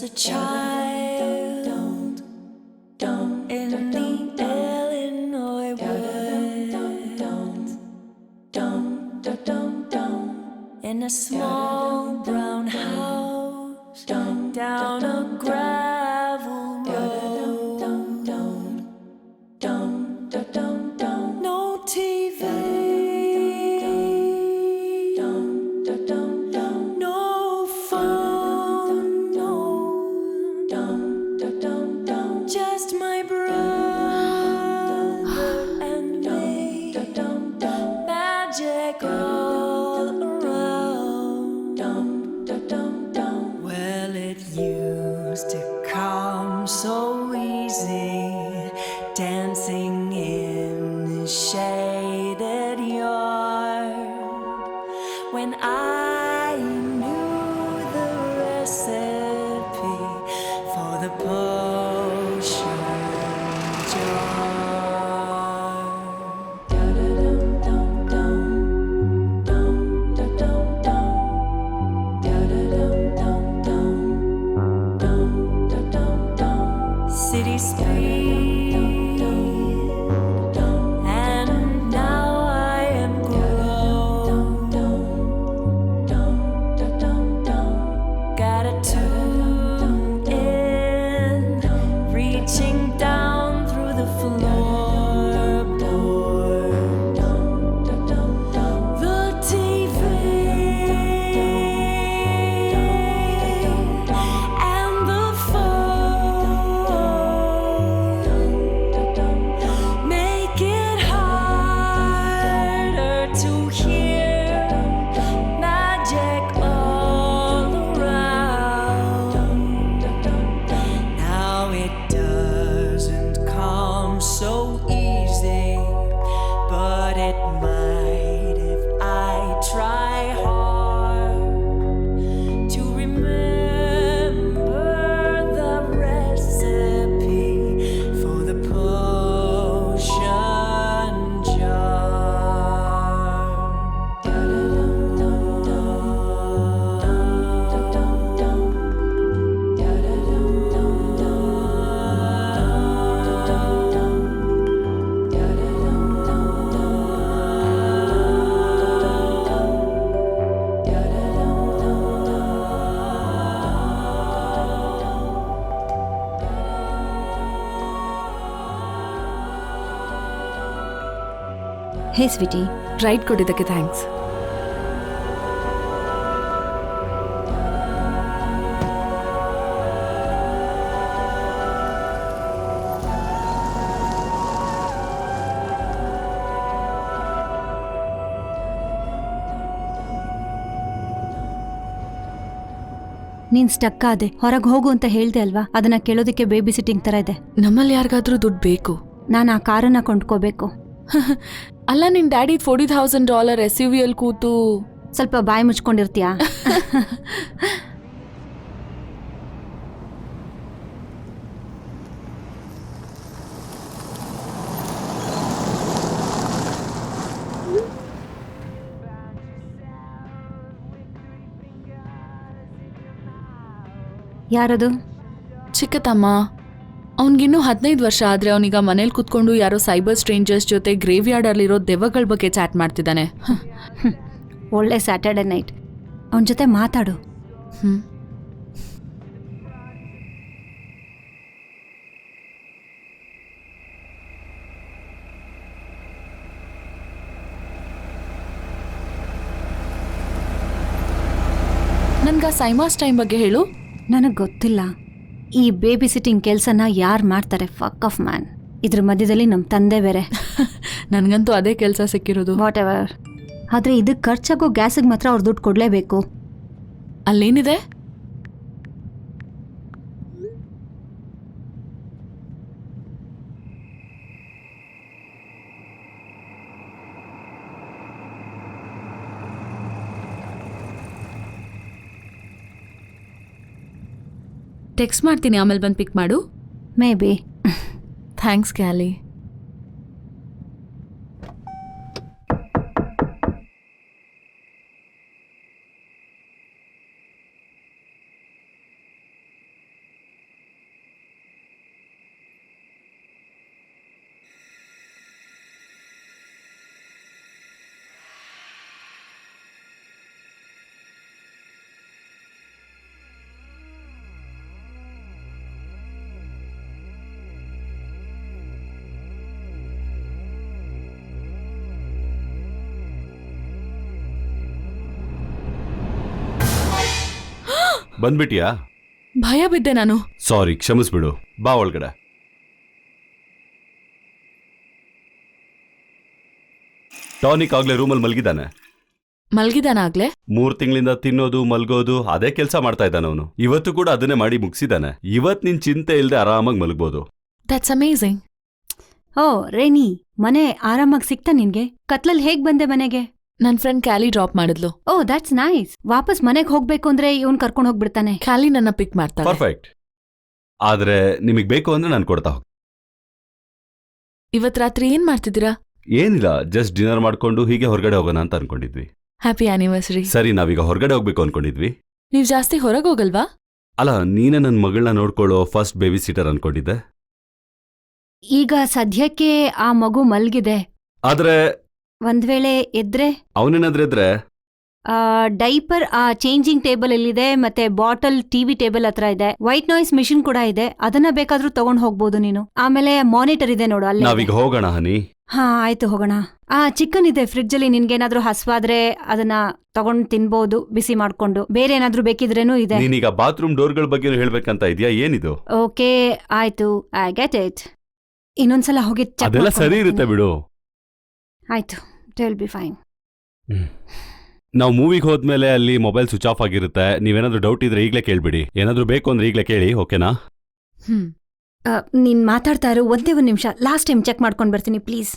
was a child in the Illinois woods, in a small brown house down a gravel road. No TV, no phone, no, just my brother and me, magic all around. Well, it used to come so easy, dancing in the shaded yard, when I knew the recipe for the potion jar. City speed, and now I am grown. Gotta tune in, reaching down through the floorboard. The TV and the phone make it harder to hear magic all around. Now it doesn't come so easy, but it might if I try hard to remember the recipe for the potion jar. Hey sweetie, ride ಕೊಟ್ಟಿದ್ದಕ್ಕೆ thanks. ನೀನ್ stuck ಆದೆ, ಹೊರಗೆ ಹೋಗು ಅಂತ ಹೇಳ್ದೆ ಅಲ್ವಾ? ಅದನ್ನ ಕೇಳೋದಕ್ಕೆ ಬೇಬಿ ಸಿಟ್ಟಿಂಗ್ ತರ ಇದೆ. ನಮ್ಮಲ್ಲಿ ಯಾರಿಗಾದ್ರೂ ದುಡ್ಡು ಬೇಕು. ನಾನು ಆ ಕಾರನ್ನ ಕೊಂಡ್ಕೋಬೇಕು. ಅಲ್ಲ, ನಿನ್ ಡ್ಯಾಡಿ $40,000 SUV ಅಲ್ಲಿ ಕೂತು ಸ್ವಲ್ಪ ಬಾಯಿ ಮುಚ್ಕೊಂಡಿರ್ತೀಯಾ? ಯಾರದು? ಚಿಕ್ಕ ತಮ್ಮ. ಅವ್ನಿಗಿನ್ನೂ 15 ವರ್ಷ ಆದ್ರೆ ಅವನೀಗ ಮನೇಲಿ ಕುತ್ಕೊಂಡು ಯಾರೋ ಸೈಬರ್ ಸ್ಟ್ರೇಂಜರ್ಸ್ ಜೊತೆ ಗ್ರೇವ್ ಯಾರ್ಡ್ ಅಲ್ಲಿರೋ ದೆವ್ವಗಳ ಬಗ್ಗೆ ಚಾಟ್ ಮಾಡ್ತಿದ್ದಾನೆ. ಒಳ್ಳೆ ಸ್ಯಾಟರ್ಡೆ ನೈಟ್, ಅವನ ಜೊತೆ ಮಾತಾಡು. ನನ್ಗ ಸೈಮಾಸ್ ಟೈಮ್ ಬಗ್ಗೆ ಹೇಳು. ನನಗೆ ಗೊತ್ತಿಲ್ಲ. ಈ ಬೇಬಿ ಸಿಟ್ಟಿಂಗ್ ಕೆಲಸನ ಯಾರು ಮಾಡ್ತಾರೆ? Fuck off man. ಇದ್ರ ಮಧ್ಯದಲ್ಲಿ ನಮ್ಮ ತಂದೆ ಬೇರೆ. ನನಗಂತೂ ಅದೇ ಕೆಲಸ ಸಿಕ್ಕಿರೋದು. Whatever. ಆದರೆ ಇದಕ್ಕೆ ಖರ್ಚಾಗೋ ಗ್ಯಾಸಿಗೆ ಮಾತ್ರ ಅವ್ರು ದುಡ್ಡು ಕೊಡಲೇಬೇಕು. ಅಲ್ಲೇನಿದೆ? ಟೆಕ್ಸ್ಟ್ ಮಾಡ್ತೀನಿ, ಆಮೇಲೆ ಬಂದು ಪಿಕ್ ಮಾಡು. May be. ಥ್ಯಾಂಕ್ಸ್ ಕ್ಯಾಲಿ. ಬಂದ್ಬಿಟ್ಯಾ? ಭಯ ಬಿದ್ದೆ ನಾನು. ಸಾರಿ, ಕ್ಷಮಿಸ್ಬಿಡು. ಬಾ ಒಳಗಡೆ. ಟಾನಿಕ್ ಆಗ್ಲೇ ರೂಮಲ್ಲಿ ಮಲಗಿದ್ದಾನೆ. ಮಲ್ಗಿದಾನಾಗ್ಲೇ? 3 ತಿಂಗಳಿಂದ ತಿನ್ನೋದು ಮಲ್ಗೋದು ಅದೇ ಕೆಲಸ ಮಾಡ್ತಾ ಇದ್ದಾನೆ ಅವನು. ಇವತ್ತು ಕೂಡ ಅದನ್ನೇ ಮಾಡಿ ಮುಗಿಸಿದಾನೆ. ಇವತ್ ನಿನ್ ಚಿಂತೆ ಇಲ್ದೆ ಆರಾಮಾಗಿ ಮಲಗ್ಬೋದು. That's amazing. ಓ ರೇನಿ, ಮನೆ ಆರಾಮಾಗಿ ಸಿಕ್ತಾ ನಿನ್ಗೆ? ಕತ್ಲಲ್ಲಿ ಹೇಗ್ ಬಂದೆ ಮನೆಗೆ? ನನ್ ಫ್ರೆಂಡ್ ಕ್ಯಾಲಿ ಡ್ರಾಪ್ ಮಾಡಿದ್ಲು. Oh that's nice. ವಾಪಸ್ ಮನೆಗೆ ಹೋಗ್ಬೇಕು ಅಂದ್ರೆ ಇವನ್ ಕರ್ಕೊಂಡು ಹೋಗ್ಬಿಡ್ತಾನೆ. ಕ್ಯಾಲಿ ನನ್ನ ಪಿಕ್ ಮಾಡ್ತಾಳೆ. ಪರ್ಫೆಕ್ಟ್. ಆದ್ರೆ ನಿಮಗ್ ಬೇಕು ಅಂದ್ರೆ ನಾನು ಕೊಡ್ತಾ ಹೋಗ್. ಇವತ್ ರಾತ್ರಿ ಏನ್ ಮಾಡ್ತಿದ್ದೀರಾ? ಏನಿಲ್ಲ, ಜಸ್ಟ್ ಡಿನ್ನರ್ ಮಾಡ್ಕೊಂಡು ಹೀಗೆ ಹೊರಗಡೆ ಹೋಗೋಣ ಅಂತ ಅನ್ಕೊಂಡಿದ್ವಿ. Happy anniversary. ಸರಿ, ನಾವೀಗ ಹೊರಗಡೆ ಹೋಗ್ಬೇಕು ಅನ್ಕೊಂಡಿದ್ವಿ. ನೀವ್ ಜಾಸ್ತಿ ಹೊರಗೆ ಹೋಗಲ್ವಾ? ಅಲ್ಲ, ನೀನೇ ನನ್ನ ಮಗಳನ್ನ ನೋಡ್ಕೊಳ್ಳೋ ಫಸ್ಟ್ ಬೇಬಿ ಸೀಟರ್ ಅನ್ಕೊಂಡಿದ್ದೆ. ಈಗ ಸದ್ಯಕ್ಕೆ ಆ ಮಗು ಮಲ್ಗಿದೆ. ಆದ್ರೆ ಒಂದ್ ವೇಳೆ ಎದ್ರೆ ಅವನೇನಾದ್ರೆ ಇದ್ರೆ ಡೈಪರ್ ಆ ಚೇಂಜಿಂಗ್ ಟೇಬಲ್ ಅಲ್ಲಿದೆ, ಮತ್ತೆ ಬಾಟಲ್ ಟಿವಿ ಟೇಬಲ್ ಹತ್ರ ಇದೆ. ವೈಟ್ ನಾಯ್ಸ್ ಮಿಷಿನ್ ಕೂಡ ಇದೆ, ಅದನ್ನ ಬೇಕಾದ್ರೂ ತಗೊಂಡ್ ಹೋಗ್ಬೋದು ನೀನು. ಆಮೇಲೆ ಮಾನಿಟರ್ ಇದೆ ನೋಡು ಅಲ್ಲಿ. ನಾವೀಗ ಹೋಗೋಣ ಹನಿ. ಹಾ ಆಯ್ತು, ಹೋಗೋಣ. ಚಿಕನ್ ಇದೆ ಫ್ರಿಡ್ಜ್ ಅಲ್ಲಿ, ನಿನ್ಗೇನಾದ್ರೂ ಹಸ್ವಾದ್ರೆ ಅದನ್ನ ತಗೊಂಡ್ ತಿನ್ಬೋದು ಬಿಸಿ ಮಾಡ್ಕೊಂಡು. ಬೇರೆ ಏನಾದ್ರೂ ಬೇಕಿದ್ರೇನು ಇದೆ. ನೀನೀಗ ಬಾತ್ರೂಮ್ ಡೋರ್ಗಳ ಬಗ್ಗೆ ಹೇಳ್ಬೇಕಂತ ಇದೆಯಾ? ಏನಿದು? ಓಕೆ ಆಯ್ತು, ಐ ಗೆಟ್ ಇಟ್. ಇನ್ನೊಂದ್ಸಲ ಹೋಗಿ check ಅದೆಲ್ಲ ಮಾಡ್ಕೊಂಡ್ ಸರಿ ಇರುತ್ತೆ ಬರ್ತೀನಿ. ಬಿಡು. ಆಯ್ತು, ಇಟ್ ವಿಲ್ ಬಿ ಫೈನ್. ನಾವು ಮೂವಿಗೆ ಹೋದ್ಮೇಲೆ ಅಲ್ಲಿ ಮೊಬೈಲ್ ಸ್ವಿಚ್ ಆಫ್ ಆಗಿರುತ್ತೆ. ನೀವೇನಾದ್ರೂ ಡೌಟ್ ಇದ್ರೆ ಈಗಲೇ ಕೇಳ್ಬಿಡಿ. ಏನಾದ್ರೂ ಬೇಕು ಅಂದ್ರೆ ಈಗಲೇ ಕೇಳಿ, ಓಕೆನಾ? ನೀನ್ ಮಾತಾಡ್ತಾ ಇರೋ ಒಂದೇ ಒಂದ್ ನಿಮಿಷ, ಲಾಸ್ಟ್ ಟೈಮ್ ಚೆಕ್ ಮಾಡ್ಕೊಂಡ್ ಬರ್ತೀನಿ please.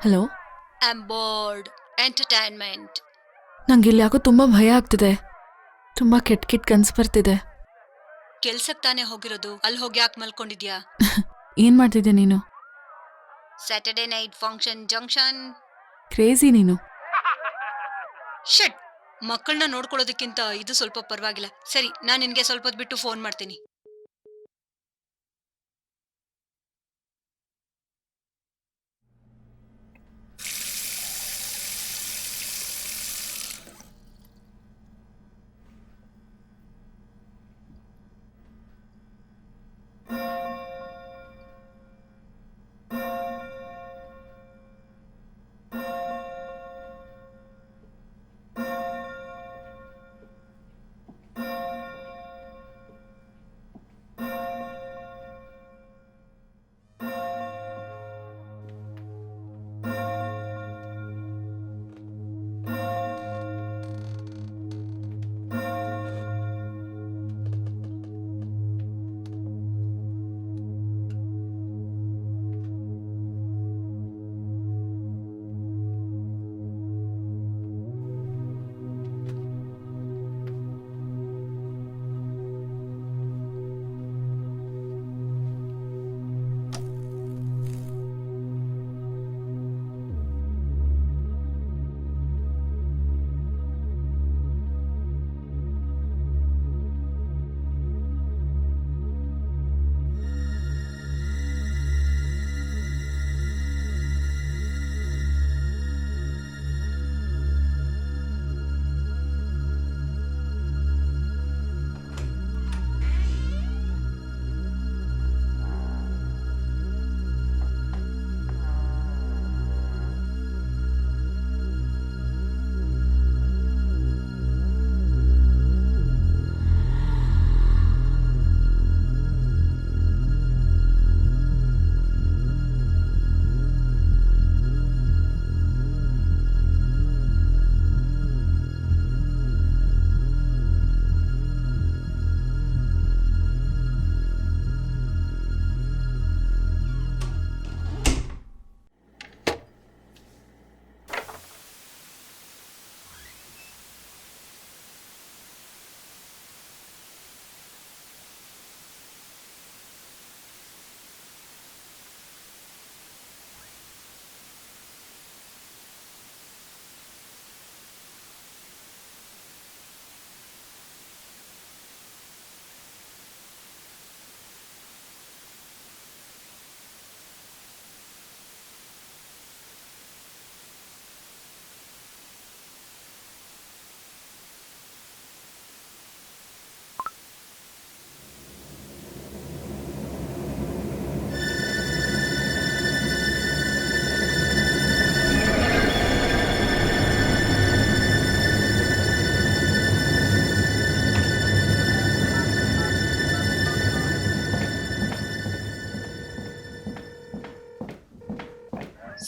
Hello, am board entertainment. ನಂಗೆ ಇಲ್ಲಿ ಯಾಕೋ ತುಂಬಾ ಭಯ ಆಗ್ತಿದೆ. ತುಂಬಾ ಕೆಟ್ಟ ಕೆಟ್ಟ ಕನ್ಸು ಬರ್ತಿದೆ. ಕೆಲ್ಸಕ್ ತಾನೇ ಹೋಗಿರೋದು, ಅಲ್ಲಿ ಹೋಗಿ ಯಾಕೆ ಮಲ್ಕೊಂಡಿದ್ಯಾ? ಏನ್ ಮಾಡ್ತಿದ್ದೆ ನೀನು? Saturday night function junction. Crazy ನೀನು. ಶಟ್. ಮಕ್ಕಳನ್ನ ನೋಡ್ಕೊಳ್ಳೋದಕ್ಕಿಂತ ಇದು ಸ್ವಲ್ಪ ಪರವಾಗಿಲ್ಲ. ಸರಿ, ನಾನು ನಿನ್ಗೆ ಸ್ವಲ್ಪ ಹೊತ್ತು ಬಿಟ್ಟು ಫೋನ್ ಮಾಡ್ತೀನಿ.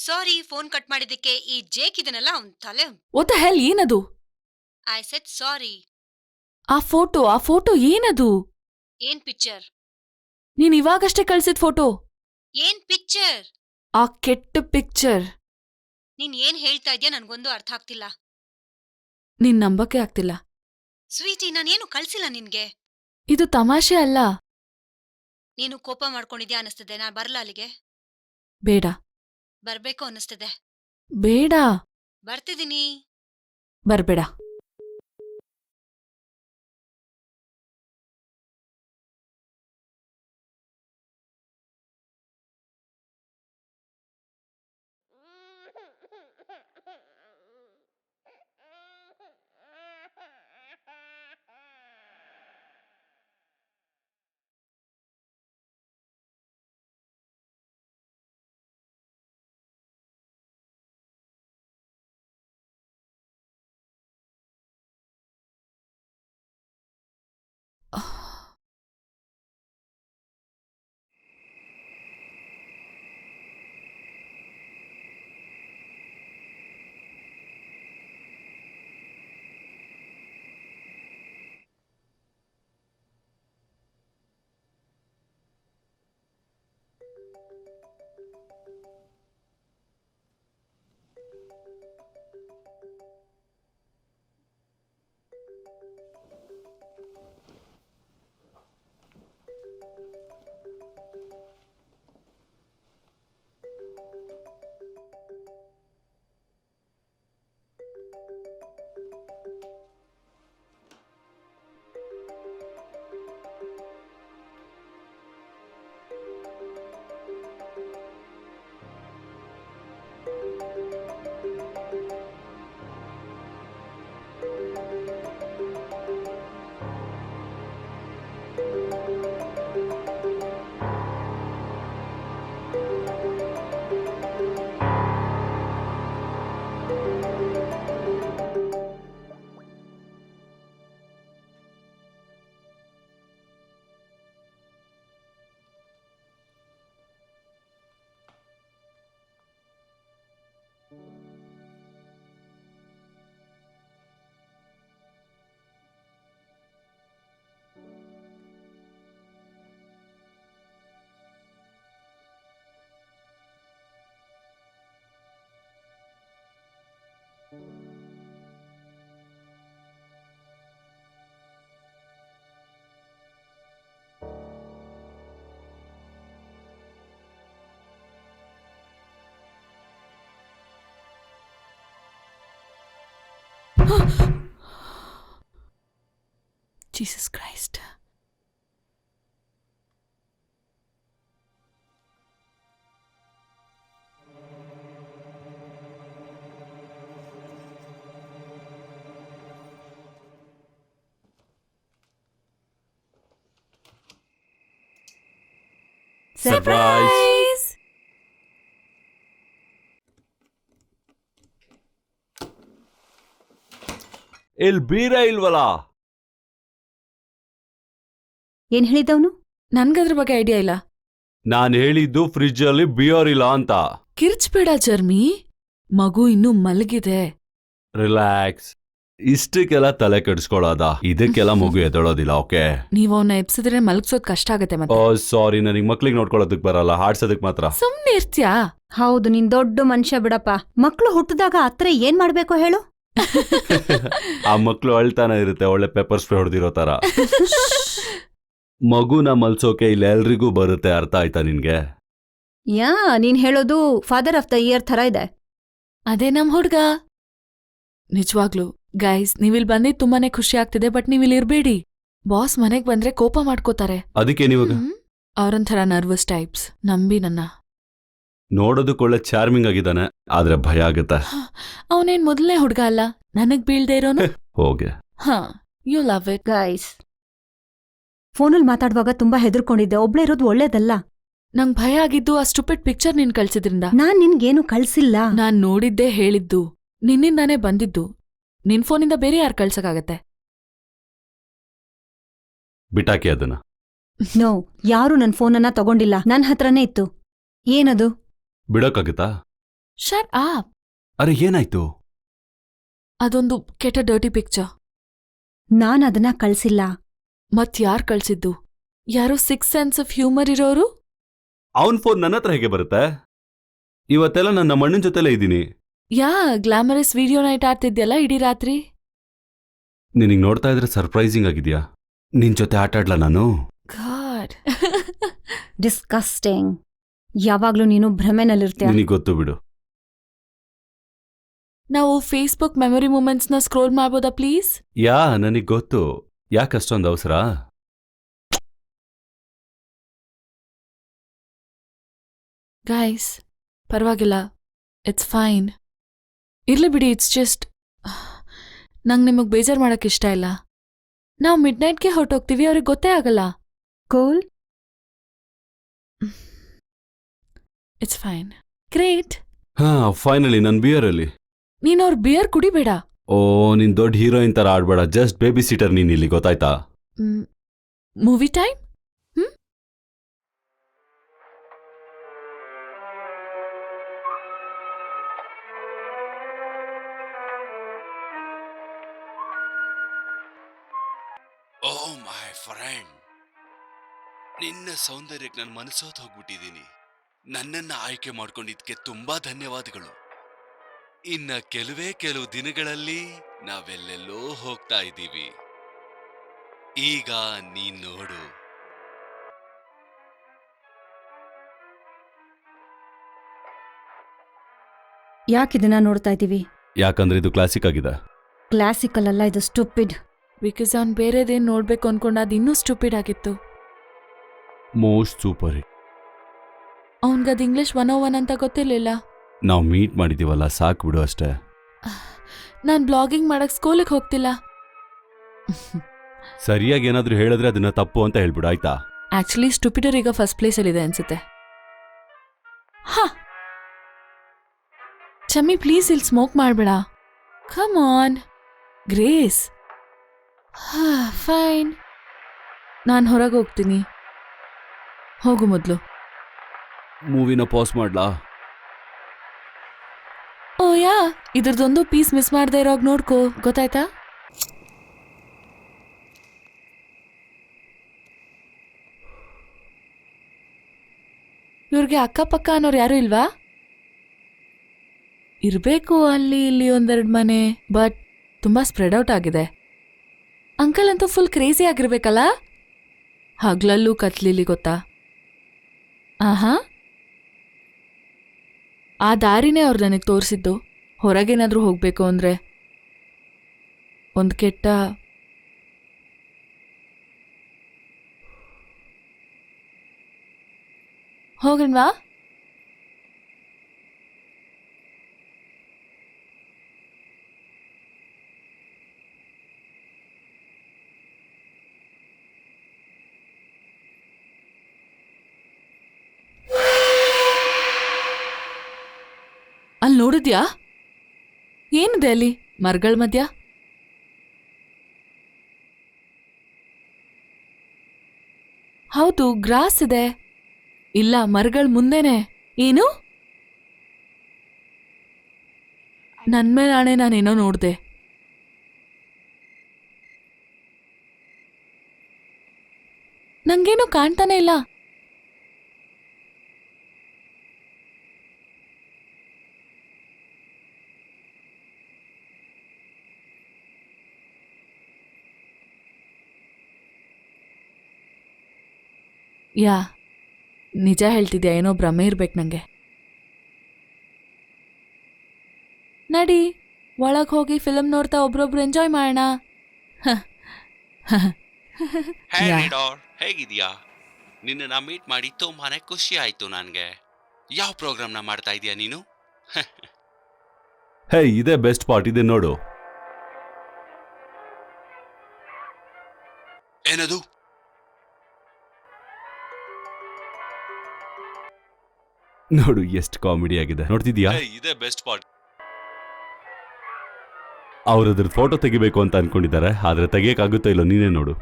ಸಾರಿ, ಫೋನ್ ಕಟ್ ಮಾಡಿದ್ದಕ್ಕೆ. ಈ ಜೇಕ್ ಇದನ್ನಲ್ಲ ಅವ್ನ್ ತಲೆ. ವಾಟ್ ದ ಹೆಲ್, ಏನದು? ಐ ಸೆಡ್ ಸಾರಿ. ಆ ಫೋಟೋ ಏನದು? ಏನ್ ಪಿಕ್ಚರ್? ನೀನ್ ಇವಾಗಷ್ಟೇ ಕಳ್ಸಿದ್ ಫೋಟೋ. ಏನ್ ಪಿಕ್ಚರ್? ಆ ಕೆಟ್ಟ ಪಿಕ್ಚರ್. ನೀನ್ ಏನ್ ಹೇಳ್ತಾ ಇದ್ಯಾ ನನ್ಗೊಂದು ಅರ್ಥ ಆಗ್ತಿಲ್ಲ. ನಿನ್ ನಂಬಕ್ಕೆ ಆಗ್ತಿಲ್ಲ. ಸ್ವೀಟಿ, ನಾನೇನು ಕಳ್ಸಿಲ್ಲ ನಿನ್ಗೆ. ಇದು ತಮಾಷೆ ಅಲ್ಲ. ನೀನು ಕೋಪ ಮಾಡ್ಕೊಂಡಿದ್ಯಾ ಅನಿಸ್ತಿದೆ. ನಾನ್ ಬರಲ್ಲ ಅಲ್ಲಿಗೆ. ಬೇಡ. ಬರ್ಬೇಕು ಅನ್ನಿಸ್ತಿದೆ. ಬೇಡ. ಬರ್ತಿದ್ದೀನಿ. ಬರ್ಬೇಡ. Jesus Christ. ಸರ್ಪ್ರೈಸ್. ಇಲ್ಲಿ ಬೀರ ಇಲ್ವಲ್ಲ? ಏನ್ ಹೇಳಿದವನು? ನನ್ಗದ್ರ ಬಗ್ಗೆ ಐಡಿಯಾ ಇಲ್ಲ. ನಾನು ಹೇಳಿದ್ದು ಫ್ರಿಜ್ ಅಲ್ಲಿ ಬಿಯರ್ ಇಲ್ಲ ಅಂತ. ಕಿರ್ಚ್ಬೇಡ ಜರ್ಮಿ, ಮಗು ಇನ್ನೂ ಮಲಗಿದೆ. ರಿಲ್ಯಾಕ್ಸ್. ಇಷ್ಟಕ್ಕೆಲ್ಲ ತಲೆ ಕೆಡಿಸ್ಕೊಳ್ಳೋದ? ಇದಕ್ಕೆಲ್ಲ ಮಗು ಎದಳೋದಿಲ್ಲ. ಓಕೆ, ನೀವ್ ಅವನ್ನ ಎಬ್ಸಿದ್ರೆ ಮಲಗ್ಸೋದ್ ಕಷ್ಟ ಆಗತ್ತೆ. ಓ ಮತ್ತೆ ಸಾರಿ, ನನಗೆ ಮಕ್ಳಿಗೆ ನೋಡ್ಕೊಳ್ಳೋದಕ್ ಬರಲ್ಲ, ಹಾಡ್ಸೋದಕ್ ಮಾತ್ರ. ಸುಮ್ನೆ ಇರ್ತ್ಯಾ? ಹೌದು, ನೀನ್ ದೊಡ್ಡ ಮನುಷ್ಯ ಬಿಡಪ್ಪ. ಮಕ್ಳು ಹುಟ್ಟಿದಾಗ ಹತ್ರ ಏನ್ ಮಾಡ್ಬೇಕು ಹೇಳು? ಆ ಮಕ್ಳು ಅಳ್ತಾನೆ ಇರುತ್ತೆ, ಒಳ್ಳೆ ಪೆಪ್ಪರ್ ಸ್ಪ್ರೇ ಹೊಡೆದಿರೋ ತರ. ಮಗುನ ಮಲ್ಸೋಕೆ ಇಲ್ಲಿ ಎಲ್ರಿಗೂ ಬರುತ್ತೆ, ಅರ್ಥ ಆಯ್ತಾ ನಿನ್ಗೆ? ಯಾ, ನೀನ್ ಹೇಳೋದು ಫಾದರ್ ಆಫ್ ದ ಇಯರ್ ತರ ಇದೆ. ಅದೇ ನಮ್ ಹುಡ್ಗ. ನಿಜವಾಗ್ಲು ಗೈಸ್, ನೀವಿಲ್ ಬಂದಿದ್ ತುಂಬಾನೇ ಖುಷಿ ಆಗ್ತಿದೆ, ಬಟ್ ನೀವಿಲ್ ಇರ್ಬೇಡಿ. ಬಾಸ್ ಮನೆಗ್ ಬಂದ್ರೆ ಕೋಪ ಮಾಡ್ಕೋತಾರೆ. ಅದಕ್ಕೆ ನೀವಾಗ ಅವ್ರಂಥರ ನರ್ವಸ್ ಟೈಪ್ಸ್, ನಂಬಿ ನನ್ನ. ನೋಡೋದಕ್ಕೊಳ್ಳೆ ಚಾರ್ಮಿಂಗ್ ಆಗಿದ್ದಾನೆ, ಆದ್ರೆ ಭಯ ಆಗುತ್ತೆ. ಅವನೇನ್ ಮೊದಲನೇ ಹುಡ್ಗ ಅಲ್ಲ ನನಗ್ ಬೀಳ್ದೆ ಇರೋನು. ಹೋಗೆ. ಹಾ, ಯು ಲವ್ ಇಟ್. ಗೈಸ್, ಫೋನಲ್ಲಿ ಮಾತಾಡುವಾಗ ತುಂಬಾ ಹೆದರ್ಕೊಂಡಿದ್ದೆ. ಒಬ್ಳೇ ಇರೋದು ಒಳ್ಳೇದಲ್ಲ. ನಂಗ್ ಭಯ ಆಗಿದ್ದು ಆ ಸ್ಟುಪಿಡ್ ಪಿಕ್ಚರ್ ನೀನ್ ಕಳ್ಸಿದ್ರಿಂದ. ನಾನ್ ನಿನ್ಗೇನು ಕಳ್ಸಿಲ್ಲ. ನಾನ್ ನೋಡಿದ್ದೇ ಹೇಳಿದ್ದು, ನಿನ್ನಿಂದಾನೇ ಬಂದಿದ್ದು. ನಿನ್ ಫೋನಿಂದ ಬೇರೆ ಯಾರು ಕಳ್ಸಕ್ಕಾಗತ್ತೆ? ಬಿಟಾಕಿ ಅದನ್ನ. ನೋ, ಯಾರು ನನ್ ಫೋನನ್ನ ತಗೊಂಡಿಲ್ಲ, ನನ್ ಹತ್ರನೇ ಇತ್ತು. ಏನದು? ಬಿಡೋಕ್ಕಾಗತ್ತಾ? Shut up. ಅರೆ ಏನಾಯ್ತು? ಅದೊಂದು ಕೆಟ್ಟ ಡರ್ಟಿ ಪಿಕ್ಚರ್. ನಾನ್ ಅದನ್ನ ಕಳ್ಸಿಲ್ಲ. ಮತ್ ಯಾರ್ ಕಳ್ಸಿದ್ದು? ಯಾರೋ ಸಿಕ್ಸ್ ಸೆನ್ಸ್ ಆಫ್ ಹ್ಯೂಮರ್ ಇರೋರು? ಅವನ್ ಫೋನ್ ನನ್ನ ಹತ್ರ ಹೇಗೆ ಬರುತ್ತೆ? ಇವತ್ತೆಲ್ಲ ನನ್ನ ಮಣ್ಣಿನ ಜೊತೆಲೇ ಇದ್ದೀನಿ. ಯಾ, ಗ್ಲಾಮರಸ್ ವಿಡಿಯೋ ನೈಟ್ ಆಡ್ತಿದ್ಯಲ್ಲ ಇಡೀ ರಾತ್ರಿ. ನಿನಗ್ ನೋಡ್ತಾ ಇದ್ರೆ ಸರ್ಪ್ರೈಸಿಂಗ್ ಆಗಿದ್ಯಾ? ನಿನ್ ಜೊತೆ ಆಟಾಡ್ಲಾ ನಾನು? ಗಾಡ್. ಡಿಸ್ಕಸ್ಟಿಂಗ್. ಯಾವಾಗ್ಲೂ ನೀನು ಭ್ರಮೆನಲ್ಲಿರ್ತೀಯ. ನಿನಗ್ ಗೊತ್ತು ಬಿಡು. ನಾವು ಫೇಸ್ಬುಕ್ ಮೆಮೊರಿ ಮೂಮೆಂಟ್ಸ್ನ ಸ್ಕ್ರೋಲ್ ಮಾಡ್ಬೋದಾ ಪ್ಲೀಸ್? ಯಾ, ನನಗ್ ಗೊತ್ತು. ಯಾಕಷ್ಟೊಂದು ಅವಸರ? ಗೈಸ್, ಪರವಾಗಿಲ್ಲ, ಇಟ್ಸ್ ಫೈನ್. ಇರ್ಲಿ ಬಿಡಿ, ಇಟ್ಸ್ ಜಸ್ಟ್ ನಂಗೆ ನಿಮಗ್ ಬೇಜಾರ್ ಮಾಡಕ್ ಇಷ್ಟ ಇಲ್ಲ. ನಾವು ಮಿಡ್ ನೈಟ್ಗೆ ಹೊರಟೋಗ್ತೀವಿ, ಅವ್ರಿಗೆ ಗೊತ್ತೇ ಆಗಲ್ಲ. ಕೂಲ್. It's fine. ಗ್ರೇಟ್. ಹಾ, ಫೈನಲಿ ನನ್ ಬಿಯರ್ ಅಲ್ಲಿ. ನೀನ್ ಅವ್ರ ಬಿಯರ್ ಕುಡಿಬೇಡ. ಓ, ನೀನ್ ದೊಡ್ಡ ಹೀರೋಯಿನ್ ತರ ಆಡ್ಬೇಡ. ಜಸ್ಟ್ ಬೇಬಿ ಸೀಟರ್ ನೀನ್ ಇಲ್ಲಿ, ಗೊತ್ತಾಯ್ತಾ? Movie time. Oh my friend, ನಿನ್ನ ಸೌಂದರ್ಯಕ್ಕೆ ನನ್ನ ಮನಸ್ಸೋತ್ ಹೋಗ್ಬಿಟ್ಟಿದ್ದೀನಿ. ನನ್ನನ್ನ ಆಯ್ಕೆ ಮಾಡ್ಕೊಂಡಿದ್ಕೆ ತುಂಬಾ ಧನ್ಯವಾದಗಳು. ಇನ್ನ ಕೆಲವು ದಿನಗಳಲ್ಲಿ ನಾವೆಲ್ಲೆಲ್ಲೋ ಹೋಗ್ತಾ ಇದ್ದೀವಿ. ಈಗ ನೀನ್ ನೋಡು. ಯಾಕಿದನ್ನ ನೋಡ್ತಾ ಇದೀವಿ? ಯಾಕಂದ್ರೆ ಇದು ಕ್ಲಾಸಿಕ್ ಆಗಿದೆ. ಕ್ಲಾಸಿಕಲ್ ಅಲ್ಲ, ಇದು ಸ್ಟುಪಿಡ್. ಬಿಕಾಸ್ ಅವ್ನ್ ಬೇರೆದೇನ್ ನೋಡ್ಬೇಕು ಅನ್ಕೊಂಡ ಅದು ಇನ್ನೂ ಸ್ಟೂಪಿಡ್ ಆಗಿತ್ತು. Most super hit. ಅವನ್ಗದ್ ಇಂಗ್ಲಿಷ್ 101 ಅಂತ ಗೊತ್ತಿರ್ಲಿಲ್ಲ. ನಾವು ಮೀಟ್ ಮಾಡಿದೀವಲ್ಲ, ಸಾಕು ಬಿಡು ಅಷ್ಟೇ. ನಾನ್ ಬ್ಲಾಗಿಂಗ್ ಮಾಡಕ್ ಸ್ಕೂಲಿಗೆ ಹೋಗ್ತಿಲ್ಲ. ಸರಿಯಾಗಿ ಏನಾದ್ರೂ ಹೇಳಿದ್ರೆ ಅದನ್ನ ತಪ್ಪು ಅಂತ ಹೇಳ್ಬಿಡು, ಆಯ್ತಾ? ಆಕ್ಚುಲಿ ಸ್ಟುಪಿಡರ್ ಈಗ ಫಸ್ಟ್ ಪ್ಲೇಸಲ್ಲಿದೆ ಅನ್ಸುತ್ತೆ. ಹಾ, ಚಮ್ಮಿ ಪ್ಲೀಸ್ ಇಲ್ಲಿ ಸ್ಮೋಕ್ ಮಾಡ್ಬೇಡ. Come on grace. ಹಾ, ಫೈನ್. ನಾನು ಹೊರಗೆ ಹೋಗ್ತೀನಿ. ಹೋಗು ಮೊದಲು. ಮೂವಿನ ಪಾಸ್ ಮಾಡ್ಲಾ? ಓ ಯಾ, ಇದ್ರದೊಂದು ಪೀಸ್ ಮಿಸ್ ಮಾಡದೆ ಇರೋಗ್ ನೋಡ್ಕೋ, ಗೊತ್ತಾಯ್ತಾ? ಇವ್ರಿಗೆ ಅಕ್ಕಪಕ್ಕ ಅನ್ನೋರು ಯಾರು ಇಲ್ವಾ? ಇರ್ಬೇಕು ಅಲ್ಲಿ ಇಲ್ಲಿ ಒಂದೆರಡು ಮನೆ, ಬಟ್ ತುಂಬಾ ಸ್ಪ್ರೆಡ್ ಔಟ್ ಆಗಿದೆ. ಅಂಕಲ್ ಅಂತೂ ಫುಲ್ ಕ್ರೇಜಿ ಆಗಿರ್ಬೇಕಲ್ಲ, ಹಗ್ಲಲ್ಲೂ ಕತ್ಲಿಲಿ, ಗೊತ್ತಾ? ಆಹಾ, ಆ ದಾರಿನೇ ಅವ್ರು ನನಗೆ ತೋರಿಸಿದ್ದು. ಹೊರಗೇನಾದ್ರೂ ಹೋಗ್ಬೇಕು ಅಂದ್ರೆ ಒಂದು ಕೆಟ್ಟ ಹೋಗಣ್ವಾ? ಅಲ್ಲಿ ನೋಡಿದ್ಯಾ? ಏನಿದೆ ಅಲ್ಲಿ ಮರಗಳ ಮಧ್ಯ? ಹೌದು, ಗ್ರಾಸ್ ಇದೆ. ಇಲ್ಲ, ಮರಗಳ ಮುಂದೆನೆ. ಏನು? ನನ್ಮೇಲೆ ಆಣೆ, ನಾನೇನೋ ನೋಡ್ದೆ. ನಂಗೇನು ಕಾಣ್ತಾನೆ ಇಲ್ಲ. ಯಾ, ನಿಜ ಹೇಳ್ತಿದ್ಯಾ? ಏನೋ ಭ್ರಮೆ ಇರ್ಬೇಕು ನಂಗೆ. ನಡಿ, ಒಳಗ್ ಹೋಗಿ ಫಿಲ್ಮ್ ನೋಡ್ತಾ ಒಬ್ರೊಬ್ರು ಎಂಜಾಯ್ ಮಾಡೋಣ. ಹೇ ಯಾ. ರೇಡಾರ್, ಹೇಗಿದ್ಯಾ? ನಿನ್ನ ಮೀಟ್ ಮಾಡಿ ತುಂಬಾನೇ ಖುಷಿ ಆಯ್ತು ನನ್ಗೆ. ಯಾವ ಪ್ರೋಗ್ರಾಮ್ನ ಮಾಡ್ತಾ ಇದೀಯಾ ನೀನು? ಹೇ, ಇದೇ ಬೆಸ್ಟ್ ಪಾರ್ಟ್, ಇದೆ ನೋಡು. ಏನದು? ನೋಡು ಎಷ್ಟು ಕಾಮಿಡಿ ಆಗಿದೆ, ನೋಡ್ತಿದ್ಯಾ? ಹೇ, ಇದೇ ಬೆಸ್ಟ್ ಪಾರ್ಟ್. ಅವ್ರ ಅದ್ರ ಫೋಟೋ ತೆಗಿಬೇಕು ಅಂತ ಅನ್ಕೊಂಡಿದ್ದಾರೆ, ಆದ್ರೆ ತೆಗಿಯಕ್ಕಾಗುತ್ತೋ ಇಲ್ಲೋ ನೀನೇ ನೋಡು.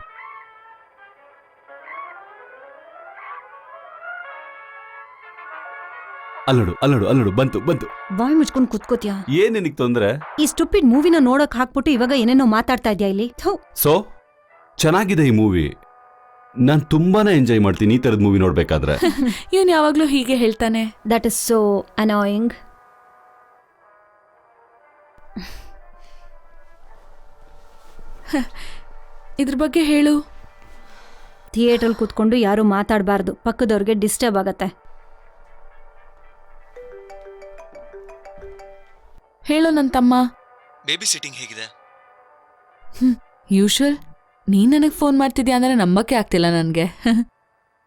ಅಲ್ಲೋಡು ಅಲ್ಲೋಡು ಅಲ್ಲೋಡು, ಬಂತು ಬಂತು. ಬಾಯ್ ಮುಚ್ಕೊಂಡ್ ಕುತ್ಕೋತ್ಯಾ? ಏನ್ ನಿನಗ್ ತೊಂದ್ರೆ? ಈ ಸ್ಟುಪಿಡ್ ಮೂವಿನ ನೋಡಕ್ ಹಾಕ್ಬಿಟ್ಟು ಇವಾಗ ಏನೇನೋ ಮಾತಾಡ್ತಾ ಇದ್ಯಾ ಇಲ್ಲಿ. ಥು. ಸೊ ಚೆನ್ನಾಗಿದೆ ಈ ಮೂವಿ, ನಾನ್ ತುಂಬಾನೇ ಎಂಜಾಯ್ ಮಾಡ್ತೀನಿ ಈ ತರದ ಮೂವಿ ನೋಡ್ಬೇಕಾದ್ರೆ. ಇವನ್ ಯಾವಾಗ್ಲೂ ಹೀಗೆ ಹೇಳ್ತಾನೆ. That is so annoying. ಇದ್ರ ಬಗ್ಗೆ ಹೇಳು. ಥಿಯೇಟ್ರಲ್ಲಿ ಕೂತ್ಕೊಂಡು ಯಾರು ಮಾತಾಡಬಾರ್ದು, ಪಕ್ಕದವ್ರಿಗೆ ಡಿಸ್ಟರ್ಬ್ ಆಗತ್ತೆ. ಹೇಳು ನನ್ ತಮ್ಮ. ಬೇಬಿ ಸಿಟ್ಟಿಂಗ್ ಹೇಗಿದೆ? ಯೂಶುವಲ್. ನೀನ್ ನನಗ್ ಫೋನ್ ಮಾಡ್ತಿದ್ಯಾ ಅಂದ್ರೆ ನಂಬಕ್ಕೆ ಆಗ್ತಿಲ್ಲ ನನ್ಗೆ.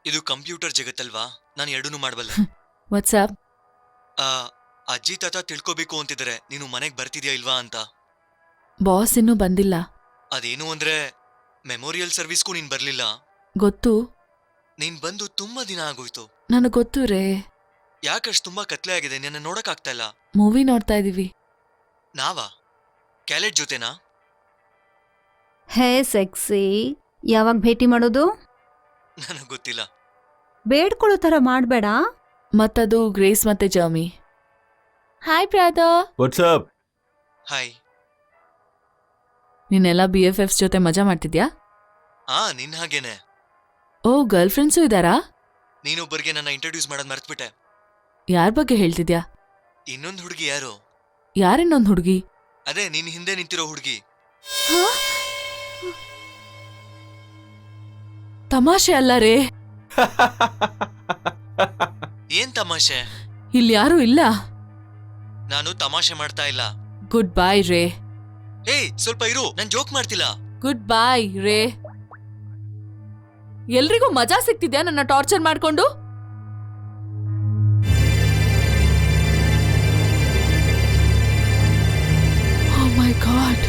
ಇದು ಕಂಪ್ಯೂಟರ್ ಜಗತ್ತಲ್ವಾ, ನಾನು ಎರಡೂನು ಮಾಡಬಲ್ಲೆ. ವಾಟ್ಸಾಪ್. ಅಜ್ಜಿ ತಾತ ತಿಳ್ಕೋಬೇಕು ಅಂತಿದ್ರೆ ನೀನು ಮನೆಗ್ ಬರ್ತಿದ್ಯಾ ಇಲ್ವಾ ಅಂತ. ಬಾಸ್ ಇನ್ನೂ ಬಂದಿಲ್ಲ. ಅದೇನು ಅಂದ್ರೆ ಮೆಮೋರಿಯಲ್ ಸರ್ವಿಸ್ಗೂ ನೀನ್ ಬರ್ಲಿಲ್ಲ. ಗೊತ್ತು. ನೀನ್ ಬಂದು ತುಂಬಾ ದಿನ ಆಗೋಯ್ತು. ನನಗ್ ಗೊತ್ತು ರೇ. ಯಾಕಷ್ಟು ತುಂಬಾ ಕತ್ಲೆ ಆಗಿದೆ, ನಿನ್ನ ನೋಡಕ್ ಆಗ್ತಾ ಇಲ್ಲ. ಮೂವಿ ನೋಡ್ತಾ ಇದೀವಿ. ನಾವಾ? ಕ್ಯಾಲೆಟ್ ಜೊತೆನಾ? ಹೇ ಸೆಕ್ಸಿ, ಯಾವಾಗ ಭೇಟಿ ಮಾಡೋದು? ನನಗ್ ಗೊತ್ತಿಲ್ಲ. ಬೇಡ್ಕೊಳ್ಳೋ ಥರ ಮಾಡಬೇಡ. ಮತ್ತದು ಗ್ರೇಸ್ ಮತ್ತೆ Jeremy. Hi brother. What's up. Hi. ನೀನೆಲ್ಲ BFFs ಜೊತೆ ಮಜಾ ಮಾಡ್ತಿದ್ಯಾ? ನಿನ್ ಹಾಗೇನೆ. ಓ, ಗರ್ಲ್ ಫ್ರೆಂಡ್ಸು ಇದಾರಾ? ನೀನೊಬ್ಬರಿಗೆ ನನ್ನ ಇಂಟ್ರೊಡ್ಯೂಸ್ ಮಾಡೋದ್ ಮರ್ತ್ಬಿಟ್ಟೆ. ಯಾರ್ ಬಗ್ಗೆ ಹೇಳ್ತಿದ್ಯಾ? ಇನ್ನೊಂದ್ ಹುಡುಗಿ ಯಾರು? ಯಾರಿನ್ನೊಂದ್ ಹುಡುಗಿ? ಅದೇ ನಿನ್ ಹಿಂದೆ ನಿಂತಿರೋ ಹುಡುಗಿ. ತಮಾಷೆ ಅಲ್ಲ ರೇ. ಏನ್ ತಮಾಷೆ? ಇಲ್ಲಿ ಯಾರೂ ಇಲ್ಲ. ನಾನು ತಮಾಷೆ ಮಾಡ್ತಾ ಇಲ್ಲ. ಗುಡ್ ಬಾಯ್ ರೇ. ಸ್ವಲ್ಪ ಇರು, ನಾನ್ ಜೋಕ್ ಮಾಡ್ತಿಲ್ಲ. ಗುಡ್ ಬಾಯ್ ರೇ. ಎಲ್ರಿಗೂ ಮಜಾ ಸಿಗ್ತಿದ್ಯಾ ನನ್ನ ಟಾರ್ಚರ್ ಮಾಡ್ಕೊಂಡು? Oh my God.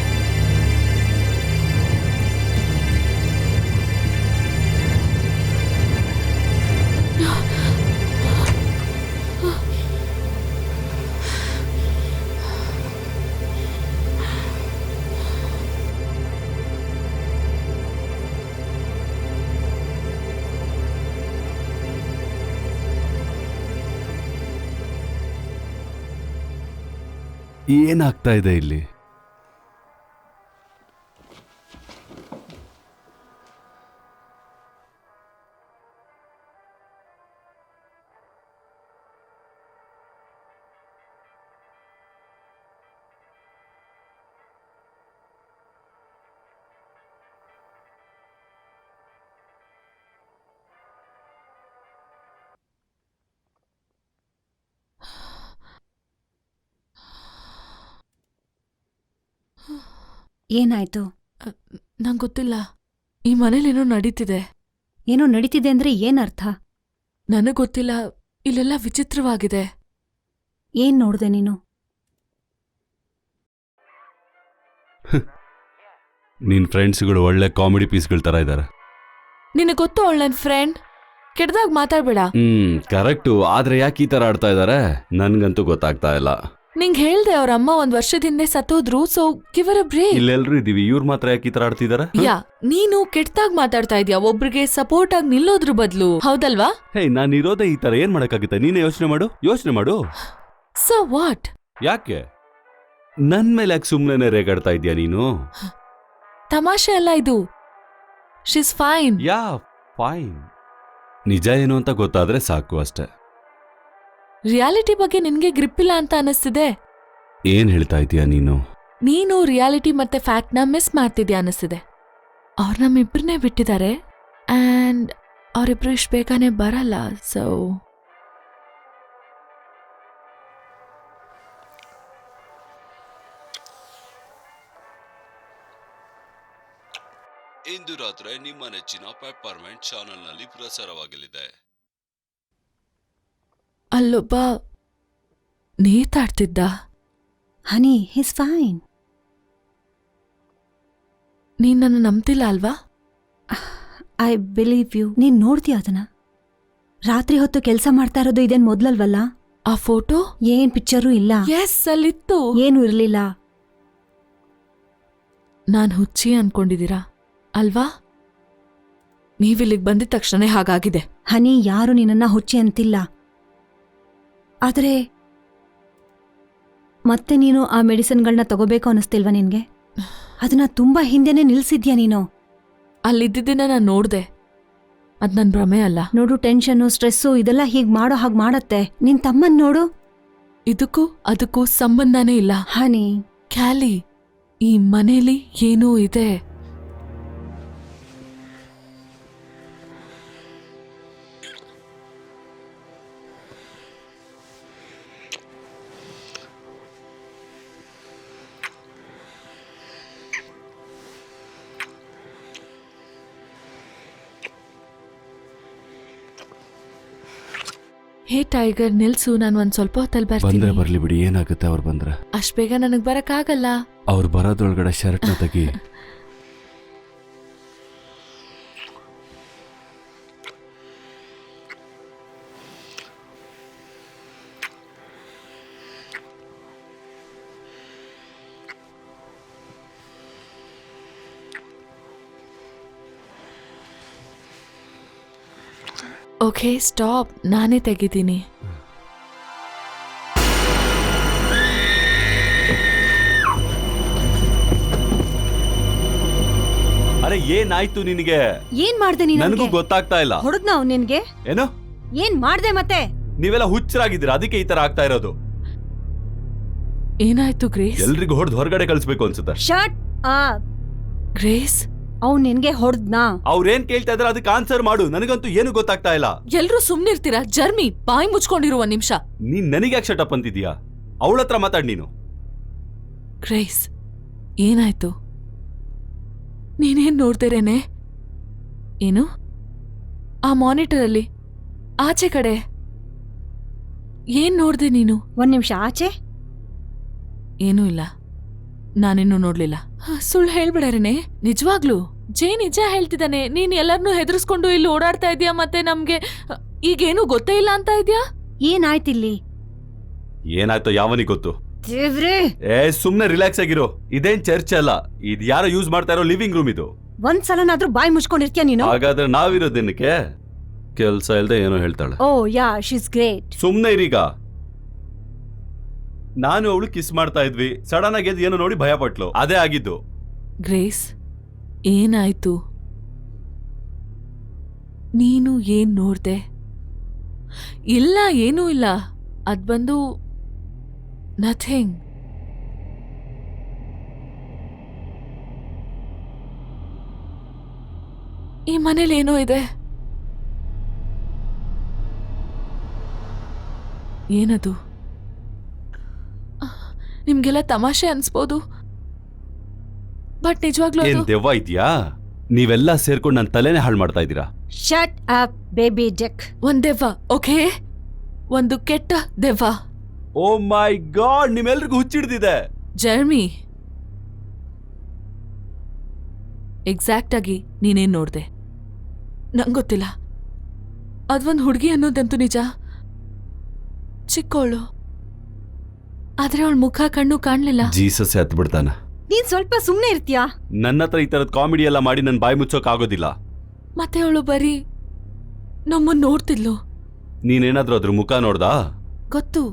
ಏನಾಗ್ತಾ ಇದೆ ಇಲ್ಲಿ? ಏನಾಯ್ತು? ನಂಗೆ ಗೊತ್ತಿಲ್ಲ, ಈ ಮನೇಲೇನೋ ನಡೀತಿದೆ. ಏನೋ ನಡೀತಿದೆ ಅಂದ್ರೆ ಏನರ್ಥ? ನನಗ್ ಗೊತ್ತಿಲ್ಲ, ಇಲ್ಲೆಲ್ಲ ವಿಚಿತ್ರವಾಗಿದೆ. ಏನ್ ನೋಡ್ದೆ ನೀನು? ನಿನ್ ಫ್ರೆಂಡ್ಸ್ಗಳು ಒಳ್ಳೆ ಕಾಮಿಡಿ ಪೀಸ್ಗಳ ತರ ಇದಾರೆ. ನಿನಗೆ ಗೊತ್ತು ಅವಳು ನನ್ನ ಫ್ರೆಂಡ್, ಕೆಟ್ಟದಾಗ ಮಾತಾಡ್ಬೇಡ. ಕರೆಕ್ಟು. ಆದ್ರೆ ಯಾಕೆ ಈ ತರ ಆಡ್ತಾ ಇದಾರೆ ನನ್ಗಂತೂ ಗೊತ್ತಾಗ್ತಾ ಇಲ್ಲ. ನಿಂಗೆ ಹೇಳ್ದೆ ಅವ್ರ ಅಮ್ಮ 1 ವರ್ಷದ ಹಿಂದೆ ಸತ್ತೋದ್ರು, ಸೊ ಗಿವ್ ಅ ಬ್ರೇಕ್. ಇಲ್ಲೆಲ್ರೂ ಇದೀವಿ, ಇವ್ರ ಮಾತ್ರ ಯಾಕೆ ಈ ತರ ಆಡ್ತಿದಾರೆ? ಯಾ, ನೀನು ಕೆಟ್ಟದಾಗ ಮಾತಾಡ್ತಾ ಇದ್ಯಾ, ಒಬ್ರಿಗೆ ಸಪೋರ್ಟ್ ಆಗಿ ನಿಲ್ಲೋದ್ರ ಬದಲು, ಹೌದಲ್ವಾ? ಹೇ, ನಾನು ಇರೋದೇ ಈ ತರ, ಏನ್ ಮಾಡಕ್ಕಾಗುತ್ತೆ? ನೀನೇ ಯೋಚನೆ ಮಾಡು. So what? ಯಾಕೆ ನನ್ ಮೇಲೆ ಯಾಕೆ ಸುಮ್ನೆ ರೇಗಾಡ್ತಾ ಇದ್ಯಾ ನೀನು? ತಮಾಷೆ ಅಲ್ಲ ಇದು. She's fine. Yeah, fine. ನಿಜ ಏನು ಅಂತ ಗೊತ್ತಾದ್ರೆ ಸಾಕು ಅಷ್ಟೇ. ರಿಯಾಲಿಟಿ ಬಗ್ಗೆ ನಿನ್ಗೆ ಗ್ರಿಪ್ ಇಲ್ಲ ಅಂತ ಅನಿಸ್ತಿದೆ. ಏನ್ ಹೇಳ್ತಾ ಇದೀಯಾ ನೀನು? ನೀನು ರಿಯಾಲಿಟಿ ಮತ್ತೆ ಫ್ಯಾಕ್ಟ್ ನ ಮಿಸ್ ಮಾಡ್ತಿದ್ಯಾ ಅನಿಸ್ತಿದೆ. ಅವ್ರು ನಮ್ಮಿಬ್ಬರನ್ನೇ ಬಿಟ್ಟಿದ್ದಾರೆ, ಅಂಡ್ ಅವರಿಬ್ರು ಇಷ್ಟು ಬೇಗನೆ ಬರಲ್ಲ. ಸೊ ಇಂದು ರಾತ್ರಿ ನಿಮ್ಮ ನೆಚ್ಚಿನ ಪೆಪ್ಪರ್ಮೆಂಟ್ ಚಾನೆಲ್ನಲ್ಲಿ ಪ್ರಸಾರವಾಗಲಿದೆ. ಅಲ್ಲೊಬ್ಬ ನೇತಾಡ್ತಿದ್ದ. ಹನಿ, ಹಿಸ್ ಫೈನ್. ನೀನ್ ನನ್ನ ನಂಬ್ತಿಲ್ಲ ಅಲ್ವಾ? I believe you. ನೀನ್ ನೋಡ್ತೀಯ ಅದನ್ನ? ರಾತ್ರಿ ಹೊತ್ತು ಕೆಲಸ ಮಾಡ್ತಾ ಇರೋದು ಇದೇನ್ ಮೊದ್ಲಲ್ವಲ್ಲ? ಆ ಫೋಟೋ? ಏನ್ ಪಿಕ್ಚರು ಇಲ್ಲ. ಎಸ್, ಅಲ್ಲಿತ್ತು. ಏನು ಇರ್ಲಿಲ್ಲ. ನಾನ್ ಹುಚ್ಚಿ ಅನ್ಕೊಂಡಿದ್ದೀರಾ ಅಲ್ವಾ? ನೀವಿಲ್ಲಿಗೆ ಬಂದಿದ ತಕ್ಷಣ ಹಾಗಾಗಿದೆ. ಹನಿ, ಯಾರು ನಿನ್ನನ್ನ ಹುಚ್ಚಿ ಅಂತಿಲ್ಲ. ಆದ್ರೆ ಮತ್ತೆ ನೀನು ಆ ಮೆಡಿಸಿನ್ಗಳನ್ನ ತಗೋಬೇಕು ಅನ್ನಿಸ್ತಿಲ್ವಾ ನಿನ್ಗೆ? ಅದನ್ನ ತುಂಬಾ ಹಿಂದೆನೆ ನಿಲ್ಸಿದ್ಯಾ ನೀನು. ಅಲ್ಲಿದ್ದನ್ನ ನಾನು ನೋಡ್ದೆ. ಅದ್ ನನ್ ಭ್ರಮೆ ಅಲ್ಲ. ನೋಡು, ಟೆನ್ಷನ್ನು, ಸ್ಟ್ರೆಸ್ಸು ಇದೆಲ್ಲ ಹೀಗ್ ಮಾಡೋ ಹಾಗೆ ಮಾಡತ್ತೆ. ನಿನ್ ತಮ್ಮನ್ ನೋಡು. ಇದಕ್ಕೂ ಅದಕ್ಕೂ ಸಂಬಂಧನೇ ಇಲ್ಲ. ಹನಿ, ಕ್ಯಾಲಿ, ಈ ಮನೇಲಿ ಏನೋ ಇದೆ. ಹೇ ಟೈಗರ್, ನಿಲ್ಸು, ನಾನು ಒಂದ್ ಸ್ವಲ್ಪ ಹೊತ್ತಲ್ಲಿ ಬರ್ತೀನಿ. ಬರ್ಲಿ ಬಿಡಿ, ಏನಾಗುತ್ತೆ ಅವ್ರು ಬಂದ್ರೆ. ಅಷ್ಟ್ ಬೇಗ ನನಗ್ ಬರಕ್ಕಾಗಲ್ಲ. ಅವ್ರು ಬರೋದ್ರೊಳಗಡೆ ಶರ್ಟ್ನ ತೆಗಿ. ಓಕೆ, ಸ್ಟಾಪ್, ನಾನೇ ತೆಗಿತೀನಿ. ಅರೆ, ಏನಾಯ್ತು ನಿನಗೆ? ಏನ್ ಮಾಡ್ದೆ ನೀನು? ನನಗೂ ಗೊತ್ತಾಗ್ತಾ ಇಲ್ಲ. ಹೊಡೆದ್ನ ಅವ್ನು ನಿನ್ಗೆ? ಏನು? ಏನ್ ಮಾಡ್ದೆ ಮತ್ತೆ? ನೀವೆಲ್ಲ ಹುಚ್ಚರಾಗಿದ್ದೀರಾ, ಅದಕ್ಕೆ ಈ ತರ ಆಗ್ತಾ ಇರೋದು. ಏನಾಯ್ತು ಗ್ರೇಸ್? ಎಲ್ರಿಗೂ ಹೊಡೆದು ಹೊರಗಡೆ ಕಳಿಸ್ಬೇಕು ಅನ್ಸುತ್ತೆ. Shut up. ಗ್ರೇಸ್, ಅವ್ನು ನಿನ್ಗೆ ಹೊಡೆದ್ನಾ? ಅವ್ರೇನ್ ಕೇಳ್ತಾ ಇದಾರೆ ಅದಕ್ಕೆ ಆನ್ಸರ್ ಮಾಡು. ನನಗಂತೂ ಏನು ಗೊತ್ತಾಗ್ತಾ ಇಲ್ಲ. ಎಲ್ರೂ ಸುಮ್ನಿರ್ತೀರಾ? ಜರ್ಮಿ, ಬಾಯಿ ಮುಚ್ಕೊಂಡಿರುವ ನಿಮಿಷ. ನೀನ್ ನನಗೆ ಯಾಕೆ ಶಟಪ್ ಅಂತಿದ್ಯಾ? ಅವಳ ಹತ್ರ ಮಾತಾಡ್ ನೀನು. ಗ್ರೇಸ್, ಏನಾಯ್ತು? ನೀನೇನ್ ನೋಡ್ದೇರೇನೆ? ಏನು? ಆ ಮಾನಿಟರಲ್ಲಿ ಆಚೆ ಕಡೆ ಏನ್ ನೋಡ್ದೆ ನೀನು? 1 ನಿಮಿಷ, ಆಚೆ ಏನೂ ಇಲ್ಲ, ನಾನಿನ್ನೂ ನೋಡ್ಲಿಲ್ಲ. ಸುಳ್ಳು ಹೇಳ್ಬಿಡರೇನೆ? ನಿಜವಾಗ್ಲು ಜೇ ನಿಜ ಹೇಳ್ತಿದ್ದಾನೆ. ನೀನ್ ಎಲ್ಲರನ್ನೂ ಹೆದರ್ಸ್ಕೊಂಡು ಇಲ್ಲಿ ಓಡಾಡ್ತಾ ಇದೀಯಾ, ಮತ್ತೆ ನಮ್ಗೆ ಈಗೇನು ಗೊತ್ತೇ ಇಲ್ಲ ಅಂತ ಇದ್ಯಾ? ಏನಾಯ್ತಿಲ್ಲಿ? ಏನಾಯ್ತೋ ಯಾವನಿಗೆ ಗೊತ್ತು. ದೇವ್ರೇ, ಸುಮ್ನೆ ರಿಲ್ಯಾಕ್ಸ್ ಆಗಿರೋ. ಇದೇನ್ ಚರ್ಚ್ ಅಲ್ಲ, ಇದು ಯಾರೋ ಯೂಸ್ ಮಾಡ್ತಾ ಇರೋ ಲಿವಿಂಗ್ ರೂಮ್ ಇದು. ಒಂದ್ಸಲನಾದ್ರೂ ಬಾಯಿ ಮುಚ್ಕೊಂಡಿರ್ತೀಯ ನೀನು? ಹಾಗಾದ್ರೆ ನಾವಿರೋದಿನಕ್ಕೆ ಕೆಲ್ಸ ಇಲ್ದೆ ಏನೋ ಹೇಳ್ತಾಳೆ. ಓ ಯಾ, ಶೀಸ್ ಗ್ರೇಟ್. ಸುಮ್ನೆ ಇರೀಗ. ನಾನು ಅವಳು ಕಿಸ್ ಮಾಡ್ತಾ ಇದ್ವಿ, ಸಡನ್ ಆಗಿ ಏನೋ ನೋಡಿ ಭಯ ಪಟ್ಲು, ಅದೇ ಆಗಿದ್ದು. ಗ್ರೇಸ್, ಏನಾಯ್ತು? ನೀನು ಏನ್ ನೋಡ್ದೆ? ಇಲ್ಲ, ಏನೂ ಇಲ್ಲ. ಅದ್ ಬಂದು ನಥಿಂಗ್. ಈ ಮನೇಲಿ ಏನೋ ಇದೆ. ಏನದು? ನಿಮ್ಗೆಲ್ಲ ತಮಾಷೆ ಅನ್ಸ್ಬೋದು, ಬಟ್ ನಿಜವಾಗ್ಲೂ ಏನ್ ಅದು ದೆವ್ವ ಇದ್ಯಾ? ನೀವೆಲ್ಲ ಸೇರ್ಕೊಂಡು ನನ್ನ ತಲೆನೇ ಹಾಳು ಮಾಡ್ತಾ ಇದ್ದೀರಾ. Shut up baby Jake. ಒಂದ್ ದೆವ್ವ, ಓಕೆ? ಒಂದು ಕೆಟ್ಟ ದೆವ್ವ. ಓ ಮೈ ಗಾಡ್, ನಿಮ್ಮೆಲ್ರಿಗೂ ಹುಚ್ಚಿಡ್ದಿದೆ. ಜರ್ಮಿ, ಎಕ್ಸಾಕ್ಟ್ ಆಗಿ ನೀನೇನ್ ನೋಡ್ದೆ? ನಂಗೊತ್ತಿಲ್ಲ. ಅದೊಂದು ಹುಡುಗಿ ಅನ್ನೋದಂತೂ ನಿಜ. ಚಿಕ್ಕವಳು, ಆದ್ರೆ ಅವಳ ಮುಖ ಕಣ್ಣು ಕಾಣ್ಲಿಲ್ಲ. ಜೀಸಸ್ ಎತ್ ಬಿಡ್ತಾನ. ನೀನ್ ಸ್ವಲ್ಪ ಸುಮ್ನೆ ಇರ್ತೀಯಾ? ನನ್ನ ಹತ್ರ ಈ ತರದ್ ಕಾಮಿಡಿ ಎಲ್ಲ ಮಾಡಿ ನನ್ ಬಾಯಿ ಮುಚ್ಚೋಕ್ ಆಗೋದಿಲ್ಲ. ಮತ್ತೆ ಅವಳು ಬರೀ ನಮ್ಮನ್ನ ನೋಡ್ತಿದ್ಲು. ನೀನೇನಾದ್ರೂ ಅದ್ರ ಮುಖ ನೋಡ್ದಾ? ಗೊತ್ತು,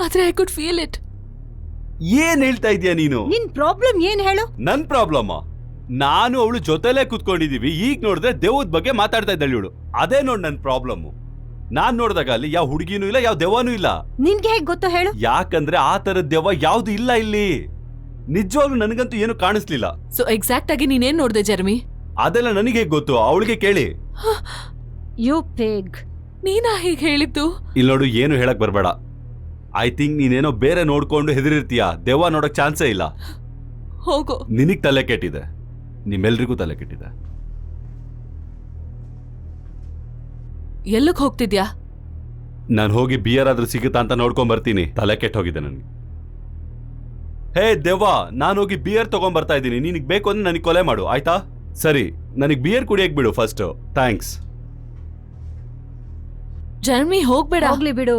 ಆದ್ರೆ ಐ ಕುಡ್ ಫೀಲ್ ಇಟ್. ಏನ್ ಹೇಳ್ತಾ ಇದೀಯ ನೀನು? ನಿನ್ ಪ್ರಾಬ್ಲಮ್ ಏನ್ ಹೇಳು? ನನ್ ಪ್ರಾಬ್ಲಮ್? ನಾನು ಅವಳು ಜೊತೆಲೇ ಕುತ್ಕೊಂಡಿದೀವಿ, ಈಗ ನೋಡಿದ್ರೆ ದೇವದ ಬಗ್ಗೆ ಮಾತಾಡ್ತಾ ಇದ್ದಾಳೆ ಇವಳು. ಅದೇ ನೋಡ್ ನನ್ ಪ್ರಾಬ್ಲಮ್. ನಾನ್ ನೋಡ್ದಾಗ ಅಲ್ಲಿ ಯಾವ ಹುಡುಗಿನೂ ಇಲ್ಲ, ಯಾವ ದೆವ್ವನೂ ಇಲ್ಲ. ನಿನ್ಗೆ ಹೇಗ್ ಗೊತ್ತು ಹೇಳು? ಯಾಕಂದ್ರೆ ಆ ತರದ ದೆವ್ವ ಯಾವ್ದು ಇಲ್ಲ ಇಲ್ಲಿ. ನಿಜವಾಗ್ಲೂ ನನಗಂತೂ ಏನು ಕಾಣಿಸ್ಲಿಲ್ಲ. ಸೊ ಎಕ್ಸಾಕ್ಟ್ ಆಗಿ ನೀನೇನ್ ನೋಡ್ದೆ ಜರ್ಮಿ? ಅದೆಲ್ಲ ನನಗೆ ಗೊತ್ತು, ಅವಳಿಗೆ ಕೇಳಿ. ಯು ಪೇಗ್. ನೀನಾ ಹೀಗ್ ಹೇಳಿದ್ದು? ಇಲ್ಲಿ ನೋಡು, ಏನು ಹೇಳಕ್ ಬರ್ಬೇಡ. ಐ ಥಿಂಕ್ ನೀನೇನೋ ಬೇರೆ ನೋಡ್ಕೊಂಡು ಹೆದರಿರ್ತೀಯ. ದೆವ್ವ ನೋಡಕ್ ಚಾನ್ಸೇ ಇಲ್ಲ. ಹೋಗೋ. ನಿನಗ್ ತಲೆ ಕೆಟ್ಟಿದೆ, ನಿಮ್ಮೆಲ್ರಿಗೂ ತಲೆ ಕೆಟ್ಟಿದೆ. ಎಲ್ಲಕ್ ಹೋಗ್ತಿದ್ಯಾ? ನಾನು ಹೋಗಿ ಬಿಯರ್ ಆದ್ರೂ ಸಿಗುತ್ತಾ ಅಂತ ನೋಡ್ಕೊಂಡ್ ಬರ್ತೀನಿ. ತಲೆ ಕೆಟ್ಟ ಹೋಗಿದೆ ನನಗೆ. ಹೇ ದೆವ್ವ, ನಾನು ಹೋಗಿ ಬಿಯರ್ ತಗೊಂಡ್ ಬರ್ತಾ ಇದ್ದೀನಿ. ನಿನಗ್ ಬೇಕು ಅಂದ್ರೆ ನನಗೆ ಕೊಲೆ ಮಾಡು, ಆಯ್ತಾ? ಸರಿ, ನನಗ್ ಬಿಯರ್ ಕುಡಿಯಕ್ ಬಿಡು ಫಸ್ಟ್. ಥ್ಯಾಂಕ್ಸ್. ಜರ್ಮಿ, ಹೋಗ್ಬೇಡ. ಹೋಗ್ಲಿ ಬಿಡು.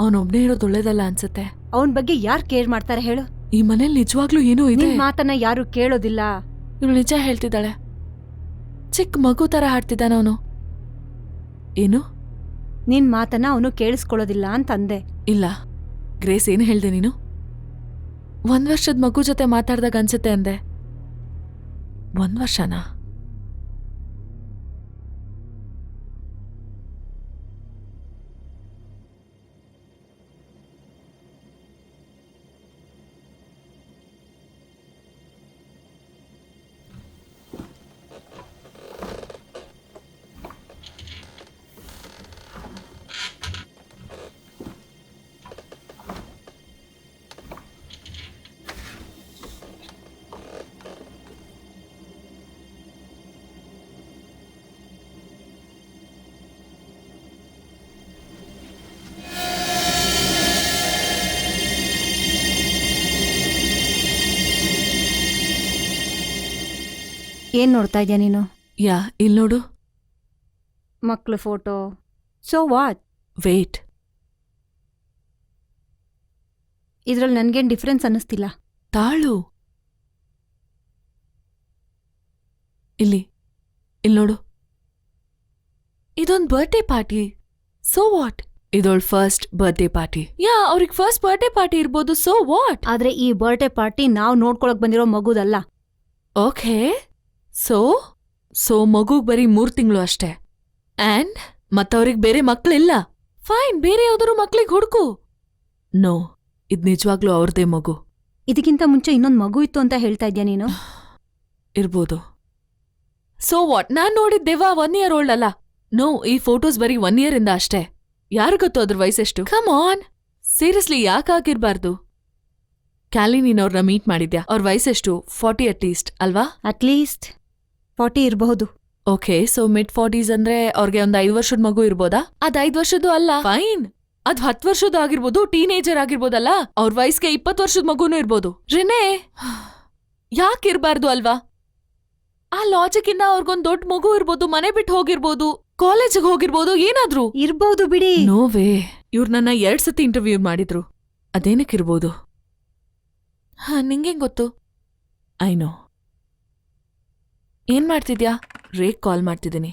ಅವನೊಬ್ನೇ ಇರೋದು ಒಳ್ಳೇದಲ್ಲ ಅನ್ಸುತ್ತೆ. ಅವನ್ ಬಗ್ಗೆ ಯಾರ್ ಕೇರ್ ಮಾಡ್ತಾರೆ ಹೇಳು? ಈ ಮನೇಲಿ ನಿಜವಾಗ್ಲೂ ಏನೋ ಇದೆ. ನಿನ್ ಮಾತನ್ನ ಯಾರು ಕೇಳೋದಿಲ್ಲ. ಇವಳು ನಿಜ ಹೇಳ್ತಿದ್ದಾಳೆ. ಚಿಕ್ಕ ಮಗು ತರ ಹಾಡ್ತಿದ್ದಾನ ಅವನು. ಏನು? ನಿನ್ ಮಾತನ್ನ ಅವನು ಕೇಳಿಸ್ಕೊಳ್ಳೋದಿಲ್ಲ ಅಂತಂದೆ. ಇಲ್ಲ, ಗ್ರೇಸ್, ಏನು ಹೇಳ್ದೆ ನೀನು? 1 ವರ್ಷದ ಮಗು ಜೊತೆ ಮಾತಾಡ್ದಾಗ ಅನ್ಸುತ್ತೆ ಅಂದೆ. 1 ವರ್ಷನಾ? ಏನ್ ನೋಡ್ತಾ ಇದ್ಯಾ ನೀನು? ಯಾ, ಇಲ್ ನೋಡು. ಮಕ್ಳು ಫೋಟೋ. So what? ವೇಟ್, ಇದ್ರಲ್ಲಿ ನನ್ಗೇನ್ ಡಿಫ್ರೆನ್ಸ್ ಅನ್ನಿಸ್ತಿಲ್ಲ. ತಾಳು. ಇಲ್ಲಿ ನೋಡು. ಇದೊಂದ್ ಬರ್ಡೇ ಪಾರ್ಟಿ. So what? ಇದೊಳ್ ಫಸ್ಟ್ ಬರ್ಡೇ ಪಾರ್ಟಿ. ಯಾ, ಅವ್ರಿಗೆ ಫಸ್ಟ್ ಬರ್ಡೇ ಪಾರ್ಟಿ ಇರ್ಬೋದು. So what? ಆದ್ರೆ ಈ ಬರ್ಡೇ ಪಾರ್ಟಿ ನಾವ್ ನೋಡ್ಕೊಳಕ್ ಬಂದಿರೋ ಮಗುದಲ್ಲ. ಓಕೆ, ಸೊ ಮಗುಗ್ ಬರೀ 3 ತಿಂಗಳು ಅಷ್ಟೇ. ಆ್ಯಂಡ್ ಮತ್ತವ್ರಿಗೆ ಬೇರೆ ಮಕ್ಳಿಲ್ಲ. ಫೈನ್, ಬೇರೆ ಯಾವ್ದಾರು ಮಕ್ಳಿಗೆ ಹುಡುಕು. ನೋ, ಇದ್ ನಿಜವಾಗ್ಲೂ ಅವ್ರದೇ ಮಗು. ಇದಕ್ಕಿಂತ ಮುಂಚೆ ಇನ್ನೊಂದ್ ಮಗು ಇತ್ತು ಅಂತ ಹೇಳ್ತಾ ಇದ್ಯಾ ನೀನು? ಇರ್ಬೋದು. So what? ನಾನ್ ನೋಡಿದ್ ದೆವ್ವ 1 ಇಯರ್ ಓಲ್ಡ್ ಅಲ್ಲ. ನೋ, ಈ ಫೋಟೋಸ್ ಬರೀ 1 ಇಯರ್ ಇಂದ ಅಷ್ಟೇ. ಯಾರು ಗೊತ್ತು ಅದ್ರ ವಯಸ್ಸೆಷ್ಟು? ಕಮ್ ಆನ್, ಸೀರಿಯಸ್ಲಿ, ಯಾಕಾಗಿರ್ಬಾರ್ದು? ಕ್ಯಾಲಿ, ನೀನ್ ಅವ್ರನ್ನ ಮೀಟ್ ಮಾಡಿದ್ಯಾ? ಅವ್ರ ವಯಸ್ಸೆಷ್ಟು? 40 ಅಟ್ಲೀಸ್ಟ್ ಅಲ್ವಾ? ಅಟ್ಲೀಸ್ಟ್ 40 ಇರಬಹುದು. ಓಕೆ, ಸೊ ಮಿಡ್ 40s ಅಂದ್ರೆ ಅವ್ರಿಗೆ ಒಂದ್ 5 ವರ್ಷದ ಮಗು ಇರ್ಬೋದಾ? ಅದ್ 5 ವರ್ಷದ್ದು ಅಲ್ಲ. ಫೈನ್, ಅದ್ 10 ವರ್ಷದ್ದು ಆಗಿರ್ಬೋದು, ಟೀನೇಜರ್ ಆಗಿರ್ಬೋದಲ್ಲ. ಅವ್ರ ವಯಸ್ಸಿಗೆ 20 ವರ್ಷದ ಮಗುನೂ ಇರ್ಬೋದು. ರಿನೇ, ಯಾಕಿರ್ಬಾರ್ದು ಅಲ್ವಾ? ಆ ಲಾಜಿಕ್ ಇಂದ ಅವ್ರಿಗೊಂದ್ ದೊಡ್ಡ ಮಗು ಇರ್ಬೋದು, ಮನೆ ಬಿಟ್ಟು ಹೋಗಿರ್ಬೋದು, ಕಾಲೇಜಿಗೆ ಹೋಗಿರ್ಬೋದು, ಏನಾದ್ರು ಇರ್ಬಹುದು ಬಿಡಿ. ನೋವೇ, ಇವ್ರು ನನ್ನ 2 ಸತಿ ಇಂಟರ್ವ್ಯೂ ಮಾಡಿದ್ರು. ಅದೇನಕ್ಕಿರ್ಬೋದು? ನಿಂಗೇನ್ ಗೊತ್ತು? I know. ಏನ್ ಮಾಡ್ತಿದ್ಯಾ? ರೇಗ್ ಕಾಲ್ ಮಾಡ್ತಿದ್ದೀನಿ.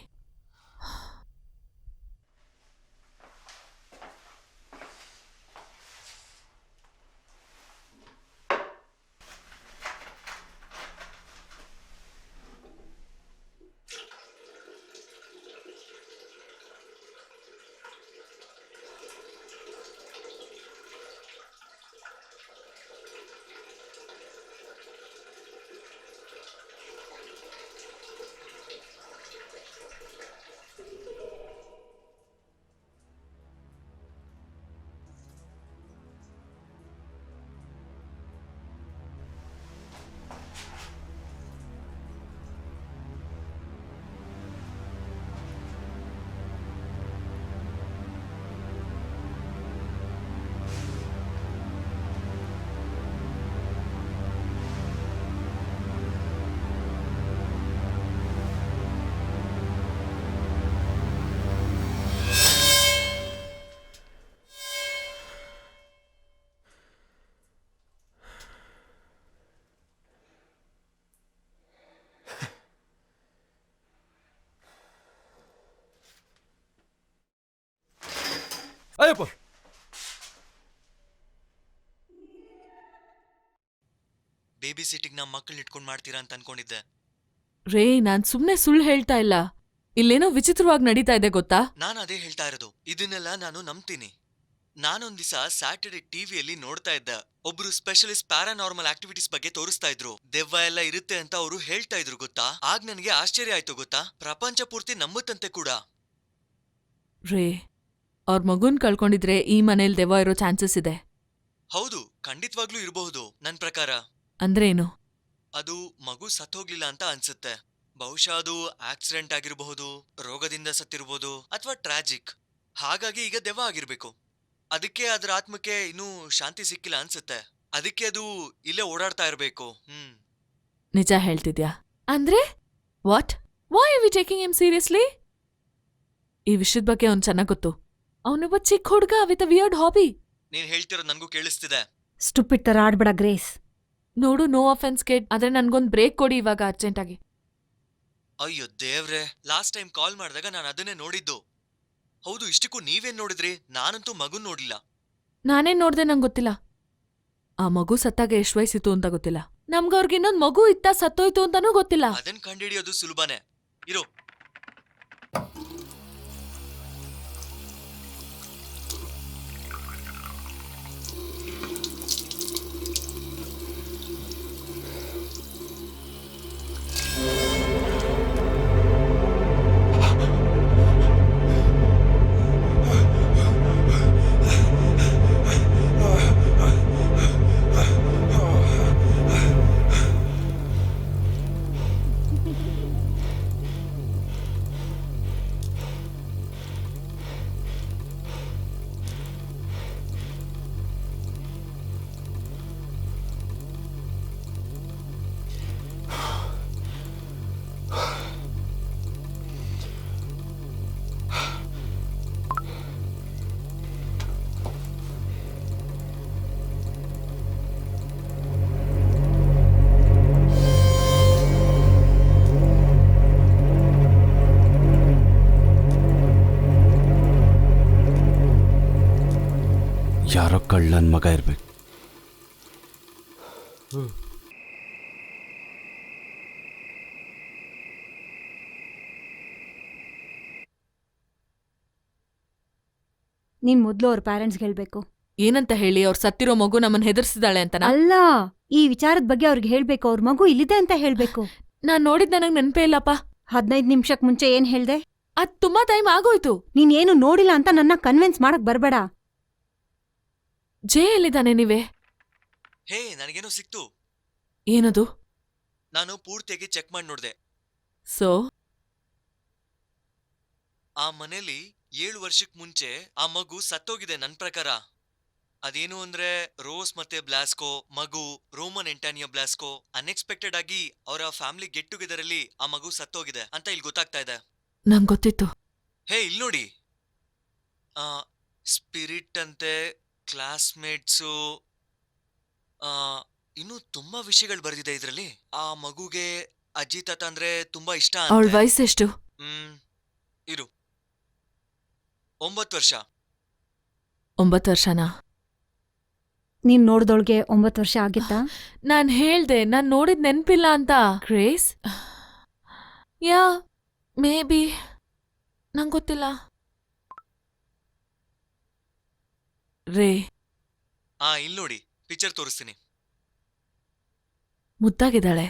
ಅಯ್ಯಪ್ಪ ಬೇಬಿ ಸಿಟ್ಟಿಂಗ್ ನಾ ಮಕ್ಕಳನ್ನ ಇಟ್ಕೊಂಡ್ ಮಾಡ್ತೀರಾ ಅಂತ ಅನ್ಕೊಂಡಿದ್ದೆ. ರೇ ನಾನ್ ಸುಮ್ನೆ ಸುಳ್ಳು ಹೇಳ್ತಾ ಇಲ್ಲ. ಇಲ್ಲೇನೋ ವಿಚಿತ್ರವಾಗಿ ನಡೀತಾ ಇದೆ ಗೊತ್ತಾ? ನಾನು ಅದೇ ಹೇಳ್ತಾ ಇರೋದು, ಇದನ್ನೆಲ್ಲ ನಾನು ನಂಬ್ತೀನಿ. ನಾನೊಂದ್ ದಿವಸ ಸ್ಯಾಟರ್ಡೆ ಟಿವಿಯಲ್ಲಿ ನೋಡ್ತಾ ಇದ್ದೆ. ಒಬ್ರು ಸ್ಪೆಷಲಿಸ್ಟ್ ಪ್ಯಾರಾನಾರ್ಮಲ್ ಆಕ್ಟಿವಿಟೀಸ್ ಬಗ್ಗೆ ತೋರಿಸ್ತಾ ಇದ್ರು. ದೆವ್ವ ಎಲ್ಲ ಇರುತ್ತೆ ಅಂತ ಅವರು ಹೇಳ್ತಾ ಇದ್ರು ಗೊತ್ತಾ. ಆಗ ನನಗೆ ಆಶ್ಚರ್ಯ ಆಯ್ತು ಗೊತ್ತಾ, ಪ್ರಪಂಚ ಪೂರ್ತಿ ನಂಬುತ್ತಂತೆ ಕೂಡ. ರೇ ಅವ್ರ ಮಗುನ್ ಕಳ್ಕೊಂಡಿದ್ರೆ ಈ ಮನೇಲಿ ದೆವ್ವ ಇರೋ ಚಾನ್ಸಸ್ ಇದೆ. ಹೌದು, ಖಂಡಿತವಾಗ್ಲೂ ಇರಬಹುದು. ನನ್ ಪ್ರಕಾರ ಅಂದ್ರೇನು? ಅದು ಮಗು ಸತ್ತೋಗ್ಲಿಲ್ಲ ಅಂತ ಅನ್ಸುತ್ತೆ. ಬಹುಶಃ ಅದು ಆಕ್ಸಿಡೆಂಟ್ ಆಗಿರಬಹುದು, ರೋಗದಿಂದ ಸತ್ತಿರಬಹುದು, ಅಥವಾ ಟ್ರಾಜಿಕ್. ಹಾಗಾಗಿ ಈಗ ದೆವ್ವ ಆಗಿರ್ಬೇಕು. ಅದಕ್ಕೆ ಅದರ ಆತ್ಮಕ್ಕೆ ಇನ್ನೂ ಶಾಂತಿ ಸಿಕ್ಕಿಲ್ಲ ಅನ್ಸುತ್ತೆ. ಅದಕ್ಕೆ ಅದು ಇಲ್ಲೇ ಓಡಾಡ್ತಾ ಇರಬೇಕು. ನಿಜ ಹೇಳ್ತಿದ್ಯಾ? ಅಂದ್ರೆ what? Why are we taking him seriously? ಈ ವಿಷಯದ ಬಗ್ಗೆ ಅವ್ನು ಚೆನ್ನಾಗ್ ಗೊತ್ತು. ಅವನೊಬ್ಬ ಚಿಕ್ಕ ಹುಡುಗ ವಿತ್ ಅ ವಿಯರ್ಡ್ ಹಾಬಿ. ನೀನ್ ಹೇಳ್ತಿರೋದು ನನ್ಗೂ ಕೇಳಿಸ್ತಿದೆ. ಸ್ಟುಪಿಡ್ ತರ ಆಡ್ಬೇಡ ಗ್ರೇಸ್. ನೋಡು, ನೋ ಅಫೆನ್ಸ್ ಕಿಡ್, ಆದ್ರೆ ನನ್ಗೊಂದ್ ಬ್ರೇಕ್ ಕೊಡಿ ಇವಾಗ ಅರ್ಜೆಂಟಾಗಿ. ಅಯ್ಯೋ ದೇವ್ರೆ, ಲಾಸ್ಟ್ ಟೈಮ್ ಕಾಲ್ ಮಾಡಿದಾಗ ನಾನು ಅದನ್ನೇ ನೋಡಿದ್ದು. ಹೌದು, ಇಷ್ಟಕ್ಕೂ ನೀವೇನ್ ನೋಡಿದ್ರಿ? ನಾನಂತೂ ಮಗುನ್ ನೋಡ್ಲಿಲ್ಲ. ನಾನೇನ್ ನೋಡ್ದೆ ನಂಗೆ ಗೊತ್ತಿಲ್ಲ. ಆ ಮಗು ಸತ್ತಾಗ ಎಷ್ಟ್ ವಯಸ್ಸಿತ್ತು ಅಂತ ಗೊತ್ತಿಲ್ಲ. ನಮ್ಗವ್ರಿಗೆ ಇನ್ನೊಂದ್ ಮಗು ಇತ್ತ ಸತ್ತೋಯ್ತು ಅಂತಾನೂ ಗೊತ್ತಿಲ್ಲ. ಅದನ್ ಕಂಡಿಡಿಯೋದು ಸುಲಭನೇ. ಇರೋ, ಯಾರೋ ಕಳ್ಳನ್ ಮಗ ಇರ್ಬೇಕು. ನೀನ್ ಮೊದ್ಲು ಅವ್ರ ಪ್ಯಾರೆಂಟ್ಸ್ಗೆ ಹೇಳ್ಬೇಕು. ಏನಂತ ಹೇಳಿ? ಅವ್ರು ಸತ್ತಿರೋ ಮಗು ನಮ್ಮನ್ನ ಹೆದರ್ಸಿದಾಳೆ ಅಂತನಾ? ಅಲ್ಲ, ಈ ವಿಚಾರದ ಬಗ್ಗೆ ಅವ್ರಿಗೆ ಹೇಳ್ಬೇಕು. ಅವ್ರ ಮಗು ಇಲ್ಲಿದೆ ಅಂತ ಹೇಳ್ಬೇಕು. ನಾನ್ ನೋಡಿದ್ ನನಗ್ ನೆನ್ಪೇ ಇಲ್ಲಪ್ಪ. 15 ನಿಮಿಷಕ್ ಮುಂಚೆ ಏನ್ ಹೇಳ್ದೆ? ಅದ್ ತುಂಬಾ ಟೈಮ್ ಆಗೋಯ್ತು. ನೀನ್ ಏನು ನೋಡಿಲ್ಲ ಅಂತ ನನ್ನ ಕನ್ವಿನ್ಸ್ ಮಾಡಕ್ ಬರ್ಬೇಡ. ಜೇ ಎಲ್ಲಿದ್ದಾನೆ ನೀವೇ? ಹೇ, ನನಗೇನೋ ಸಿಕ್ತು. ಏನದು? ನಾನು ಪೂರ್ತಿಯಾಗಿ ಚೆಕ್ ಮಾಡಿ ನೋಡ್ದೆ. ಸೊ ಆ ಮನೇಲಿ 7 ವರ್ಷಕ್ ಮುಂಚೆ ಆ ಮಗು ಸತ್ತೋಗಿದೆ ನನ್ ಪ್ರಕಾರ. ಅದೇನು ಅಂದ್ರೆ ರೋಸ್ ಮತ್ತೆ ಬ್ಲಾಸ್ಕೋ ಮಗು, ರೋಮನ್ ಎಂಟಾನಿಯೋ ಬ್ಲಾಸ್ಕೋ, ಅನ್ಎಕ್ಸ್ಪೆಕ್ಟೆಡ್ ಆಗಿ ಅವರ ಫ್ಯಾಮಿಲಿ ಗೆಟ್ ಟುಗೆದರ್ ಅಲ್ಲಿ ಆ ಮಗು ಸತ್ತೋಗಿದೆ ಅಂತ ಇಲ್ಲಿ ಗೊತ್ತಾಗ್ತಾ ಇದೆ. ನಂಗ್ ಗೊತ್ತಿತ್ತು. ಹೇ, ಇಲ್ಲಿ ನೋಡಿ. ಸ್ಪಿರಿಟ್ ಅಂತೆ, ಕ್ಲಾಸ್ಮೇಟ್ಸು, ಇನ್ನೂ ತುಂಬಾ ವಿಷಯಗಳು ಬರ್ದಿದೆ ಇದ್ರಲ್ಲಿ. ಆ ಮಗುಗೆ ಅಜ್ಜಿ ತಾತ ಅಂದ್ರೆ ತುಂಬಾ ಇಷ್ಟ ಅವಳ ಅಂತೆ. ವಯಸ್ಸೆಷ್ಟು? ಇರು, 9 ವರ್ಷ. 9 ವರ್ಷನಾ? ನೀನ್ ನೋಡ್ದೊಳ್ಗೆ 9 ವರ್ಷ ಆಗಿತ್ತಾ? ನಾನ್ ಹೇಳ್ದೆ ನಾನ್ ನೋಡಿದ್ ನೆನ್ಪಿಲ್ಲ ಅಂತ. ಗ್ರೇಸ್? Yeah, may be. ನಂಗ್ ಗೊತ್ತಿಲ್ಲ. ರೇ, ಇಲ್ಲಿ ನೋಡಿ, ಪಿಕ್ಚರ್ ತೋರಿಸ್ತೀನಿ. ಮುದ್ದಾಗಿದ್ದಾಳೆ.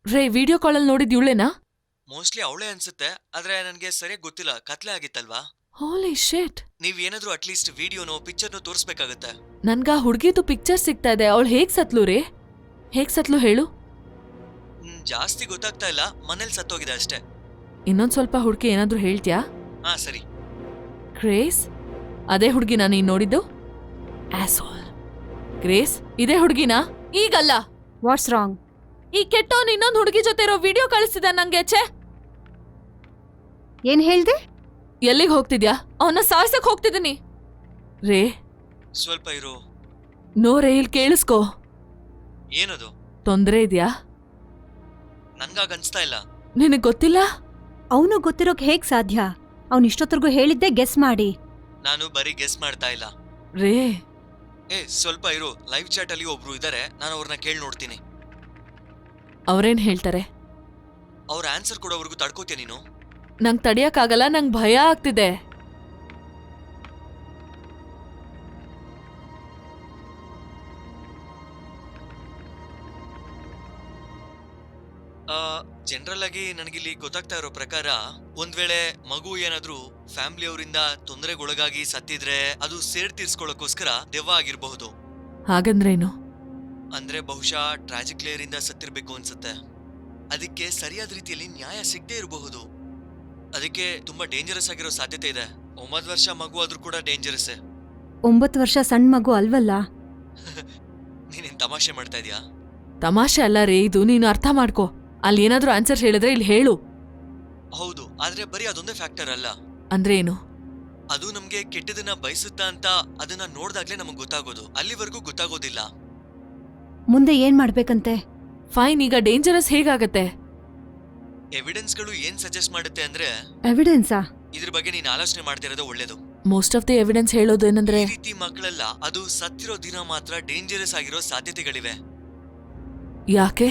ರೇ, ವಿಡಿಯೋ ಕಾಲಲ್ಲಿ ನೋಡಿದ್ ಇವಳೇನಾ? ಮೋಸ್ಟ್ಲಿ ಅವಳೇ ಅನ್ಸುತ್ತೆ, ಆದ್ರೆ ನನ್ಗೆ ಸರಿಯಾಗಿ ಗೊತ್ತಿಲ್ಲ. ಕತ್ಲೆ ಆಗಿತ್ತಲ್ವಾ? ಹೋಲಿ ಶಿಟ್. ನೀವ್ ಏನಾದ್ರೂ ಅಟ್ಲೀಸ್ಟ್ ವಿಡಿಯೋನೋ ಪಿಕ್ಚರ್ನೋ ತೋರಿಸ್ಬೇಕಾಗತ್ತೆ. ನನ್ಗ ಹುಡ್ಗಿದು ಪಿಕ್ಚರ್ ಸಿಗ್ತಾ ಇದೆ. ಅವಳು ಹೇಗ್ ಸತ್ಲು ರೇ? ಹೇಗ್ ಸತ್ಲು ಹೇಳು? ಜಾಸ್ತಿ ಗೊತ್ತಾಗ್ತಾ ಇಲ್ಲ, ಮನೇಲಿ ಸತ್ತೋಗಿದೆ ಅಷ್ಟೇ. ಇನ್ನೊಂದ್ ಸ್ವಲ್ಪ ಹುಡ್ಕಿ ಏನಾದ್ರೂ ಹೇಳ್ತ್ಯಾ? ಸರಿ. ಗ್ರೇಸ್, ಅದೇ ಹುಡ್ಗಿನಾ ನೀನ್ ನೋಡಿದ್ದು? ಆಸೋಲ್. ಗ್ರೇಸ್, ಇದೇ ಹುಡ್ಗಿನಾ? ಈಗಲ್ಲ. What's wrong? ಈ ಕೆಟ್ಟೋನ್ ಇನ್ನೊಂದ್ ಹುಡ್ಗಿ ಜೊತೆ ಇರೋ ವಿಡಿಯೋ ಕಳಿಸ್ತಿದ್ದ ನಂಗೆ. ಛೆ, ಏನ್ ಹೇಳ್ದೆ? ಎಲ್ಲಿಗೆ ಹೋಗ್ತಿದ್ಯಾ? ಅವನ್ನ ಸಾಯ್ಸಕ್ ಹೋಗ್ತಿದ್ದೀನಿ. ರೇ, ಸ್ವಲ್ಪ ಇರು. ನೋ ರೇ, ಇಲ್ಲಿ ಕೇಳಿಸ್ಕೋ. ಏನದು? ತೊಂದ್ರೆ ಇದ್ಯಾ? ನನ್ಗಾಗ ಅನ್ಸ್ತಾ ಇಲ್ಲ. ನಿನಗ್ ಗೊತ್ತಿಲ್ಲ? ಅವನು ಗೊತ್ತಿರೋಕ್ ಹೇಗ್ ಸಾಧ್ಯ? ಅವ್ನ್ ಇಷ್ಟೊತ್ತರ್ಗೂ ಹೇಳಿದ್ದೆ ಗೆಸ್ ಮಾಡಿ. ನಾನು ಬರೀ ಗೆಸ್ ಮಾಡ್ತಾ ಇಲ್ಲ. ರೇ, ಸ್ವಲ್ಪ ಇರು, ಲೈವ್ ಚಾಟ್ ಅಲ್ಲಿ ಒಬ್ರು ಇದಾರೆ, ನಾನು ಅವ್ರನ್ನ ಕೇಳಿ ನೋಡ್ತೀನಿ. ಅವ್ರೇನ್ ಹೇಳ್ತಾರೆ? ಅವ್ರ ಆನ್ಸರ್ ಕೊಡೋವರೆಗೂ ತಡ್ಕೋತೀಯ ನೀನು? ನಂಗ್ ತಡಿಯಕ್ಕಾಗಲ್ಲ, ನಂಗ್ ಭಯ ಆಗ್ತಿದೆ. ಜನರಲ್ ಆಗಿ ನನಗಿಲ್ಲಿ ಗೊತ್ತಾಗ್ತಾ ಇರೋ ಪ್ರಕಾರ, ಒಂದ್ ವೇಳೆ ಮಗು ಏನಾದ್ರೂ ಫ್ಯಾಮಿಲಿ ಅವರಿಂದ ತೊಂದರೆಗೊಳಗಾಗಿ ಸತ್ತಿದ್ರೆ ಅದು ಸೇಡ್ ತೀರ್ಸ್ಕೊಳ್ಳೋಕೋಸ್ಕರ ದೆವ್ವ ಆಗಿರಬಹುದು. ಹಾಗಂದ್ರೇನು? ಅಂದ್ರೆ ಬಹುಶಃ ಟ್ರಾಜಿಕ್ ಲೇಯರ್ ಇಂದ ಸತ್ತಿರ್ಬೇಕು ಅನ್ಸುತ್ತೆ. ಅದಕ್ಕೆ ಸರಿಯಾದ ರೀತಿಯಲ್ಲಿ ನ್ಯಾಯ ಸಿಗದೆ ಇರಬಹುದು. ಅದಕ್ಕೆ ತುಂಬಾ ಡೇಂಜರಸ್ ಆಗಿರೋ ಸಾಧ್ಯತೆ ಇದೆ. 9 ವರ್ಷ ಮಗು ಆದ್ರೂ ಕೂಡ ಡೇಂಜರಸ್. 9 ವರ್ಷ ಸಣ್ಣ ಮಗು ಅಲ್ವಲ್ಲ? ನೀನೇನ್ ತಮಾಷೆ ಮಾಡ್ತಾ ಇದೀಯಾ? ತಮಾಷೆ ಅಲ್ಲ ರೇ ಇದು, ನೀನು ಅರ್ಥ ಮಾಡ್ಕೋ. ಅಲ್ಲಿ ಏನಾದ್ರೂ ಆನ್ಸರ್ ಹೇಳಿದ್ರೆ ಇಲ್ಲಿ ಹೇಳು. ಹೌದು, ಆದ್ರೆ ಬರೀ ಅದೊಂದೇ ಫ್ಯಾಕ್ಟರ್ ಅಲ್ಲ. ಅಂದ್ರೆ ಏನು? ಅದು ನಮ್ಗೆ ಕೆಟ್ಟದನ್ನ ಬಯಸುತ್ತಾ ಅಂತ ಅದನ್ನ ನೋಡ್ದಾಗ್ಲೇ ನಮಗ್ ಗೊತ್ತಾಗೋದು. ಅಲ್ಲಿವರೆಗೂ ಗೊತ್ತಾಗೋದಿಲ್ಲ. ಮುಂದೆ ಏನ್ ಮಾಡ್ಬೇಕಂತೆ? ಫೈನ್, ಈಗ ಡೇಂಜರಸ್ ಹೇಗಾಗತ್ತೆ? ಎವಿಡೆನ್ಸ್ಗಳು ಏನ್ ಸಜೆಸ್ಟ್ ಮಾಡುತ್ತೆ ಅಂದ್ರೆ, ಎವಿಡೆನ್ಸಾ? ಇದ್ರ ಬಗ್ಗೆ ನೀನ್ ಆಲೋಚನೆ ಮಾಡ್ತಿರೋದು ಒಳ್ಳೇದು. ಮೋಸ್ಟ್ ಆಫ್ ದಿ ಎವಿಡೆನ್ಸ್ ಹೇಳೋದು ಏನಂದ್ರೆ, ಈ ರೀತಿ ಮಕ್ಕಳೆಲ್ಲ ಅದು ಸತ್ತಿರೋ ದಿನ ಮಾತ್ರ ಡೇಂಜರಸ್ ಆಗಿರೋ ಸಾಧ್ಯತೆಗಳಿವೆ. ಯಾಕೆ?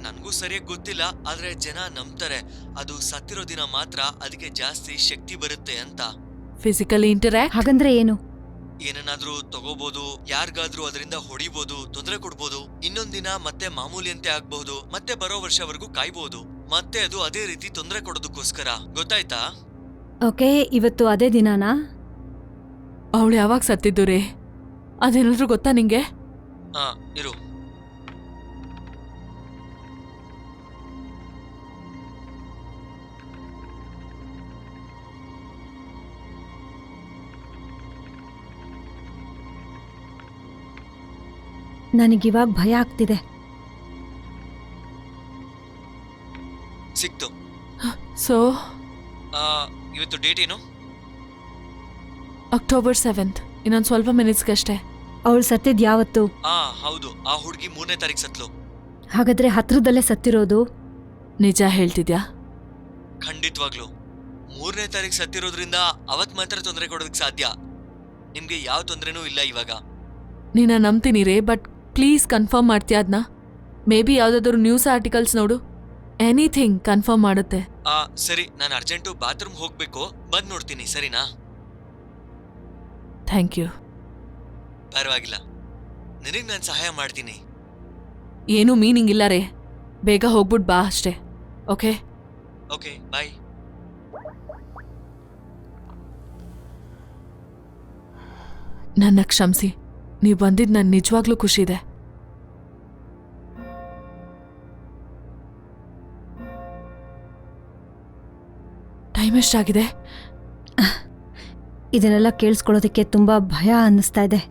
ನನ್ಗೂ ಸರಿಯಾಗಿ ಗೊತ್ತಿಲ್ಲ, ಆದ್ರೆ ಜನ ನಂಬ್ತಾರೆ ಅದು ಸತ್ತಿರೋ ದಿನ ಮಾತ್ರ ಅದಕ್ಕೆ ಜಾಸ್ತಿ ಶಕ್ತಿ ಬರುತ್ತೆ ಅಂತ. Physically interact? ಹಾಗಂದ್ರೆ ಏನು? ಏನನ್ನಾದ್ರೂ ತಗೋಬಹುದು, ಯಾರಿಗಾದ್ರೂ ಅದರಿಂದ ಹೊಡಿಬಹುದು, ತೊಂದರೆ ಕೊಡ್ಬೋದು. ಇನ್ನೊಂದಿನ ಮತ್ತೆ ಮಾಮೂಲಿಯಂತೆ ಆಗ್ಬಹುದು, ಮತ್ತೆ ಬರೋ ವರ್ಷವರೆಗೂ ಕಾಯ್ಬಹುದು, ಮತ್ತೆ ಅದು ಅದೇ ರೀತಿ ತೊಂದರೆ ಕೊಡೋದಕ್ಕೋಸ್ಕರ. ಗೊತ್ತಾಯ್ತಾ? ಓಕೆ, ಇವತ್ತು ಅದೇ ದಿನಾನಾ? ಅವಳು ಯಾವಾಗ ಸತ್ತಿದ್ದು ರೇ? ಅದೇನಾದ್ರೂ ಗೊತ್ತಾ ನಿಂಗೆ? ಇರು. ನನಗಿವಾಗ ಭಯ ಆಗ್ತಿದೆ. ಸಿಕ್ತು. ಸೊ ಇವತ್ತು ಡೇಟ್ ಏನು? ಅಕ್ಟೋಬರ್ 7th, ಇನ್ನೊಂದು ಸ್ವಲ್ಪ ಮಿನಿಟ್ಸ್ಗಷ್ಟೇ. ಅವಳು ಸತ್ತಿದ್ ಯಾವತ್ತು? ಹೌದು, ಆ ಹುಡುಗಿ 3ನೇ ತಾರೀಕು ಸತ್ಲು. ಹಾಗಾದ್ರೆ ಹತ್ರದಲ್ಲೇ ಸತ್ತಿರೋದು? ನಿಜ ಹೇಳ್ತಿದ್ಯಾ? ಖಂಡಿತವಾಗ್ಲು 3ನೇ ತಾರೀಕು ಸತ್ತಿರೋದ್ರಿಂದ ಅವತ್ ಮಾತ್ರ ತೊಂದರೆ ಕೊಡೋದಕ್ಕೆ ಸಾಧ್ಯ. ನಿಮ್ಗೆ ಯಾವ ತೊಂದರೆನೂ ಇಲ್ಲ ಇವಾಗ. ನೀನ ನಂಬ್ತೀನಿ ರೇ, ಬಟ್ ಪ್ಲೀಸ್ ಕನ್ಫರ್ಮ್ ಮಾಡ್ತೀಯ ಅದನ್ನ? ಮೇ ಬಿ ಯಾವ್ದಾದ್ರು ನ್ಯೂಸ್ ಆರ್ಟಿಕಲ್ಸ್ ನೋಡು, ಎನಿಥಿಂಗ್ ಕನ್ಫರ್ಮ್ ಮಾಡುತ್ತೆ. ಸರಿ, ನಾನು ಅರ್ಜೆಂಟು ಬಾತ್ರೂಮ್ ಹೋಗ್ಬೇಕು, ಬಂದ್ ನೋಡ್ತೀನಿ, ಸರಿನಾ? Thank you. ಪರವಾಗಿಲ್ಲ, ನಿನಗ್ ನಾನು ಸಹಾಯ ಮಾಡ್ತೀನಿ. ಏನೂ ಮೀನಿಂಗ್ ಇಲ್ಲ ರೇ, ಬೇಗ ಹೋಗ್ಬಿಟ್ ಬಾ ಅಷ್ಟೇ. ಓಕೆ ಓಕೆ, ಬಾಯ್. ನನ್ನ ಕ್ಷಮಿಸಿ, ನೀವು ಬಂದಿದ್ದು ನನ್ ನಿಜವಾಗ್ಲೂ ಖುಷಿ ಇದೆ. ಟೈಮ್ ಎಷ್ಟಾಗಿದೆ? ಇದನ್ನೆಲ್ಲ ಕೇಳಿಸ್ಕೊಳ್ಳೋದಕ್ಕೆ ತುಂಬಾ ಭಯ ಅನ್ನಿಸ್ತಾ ಇದೆ.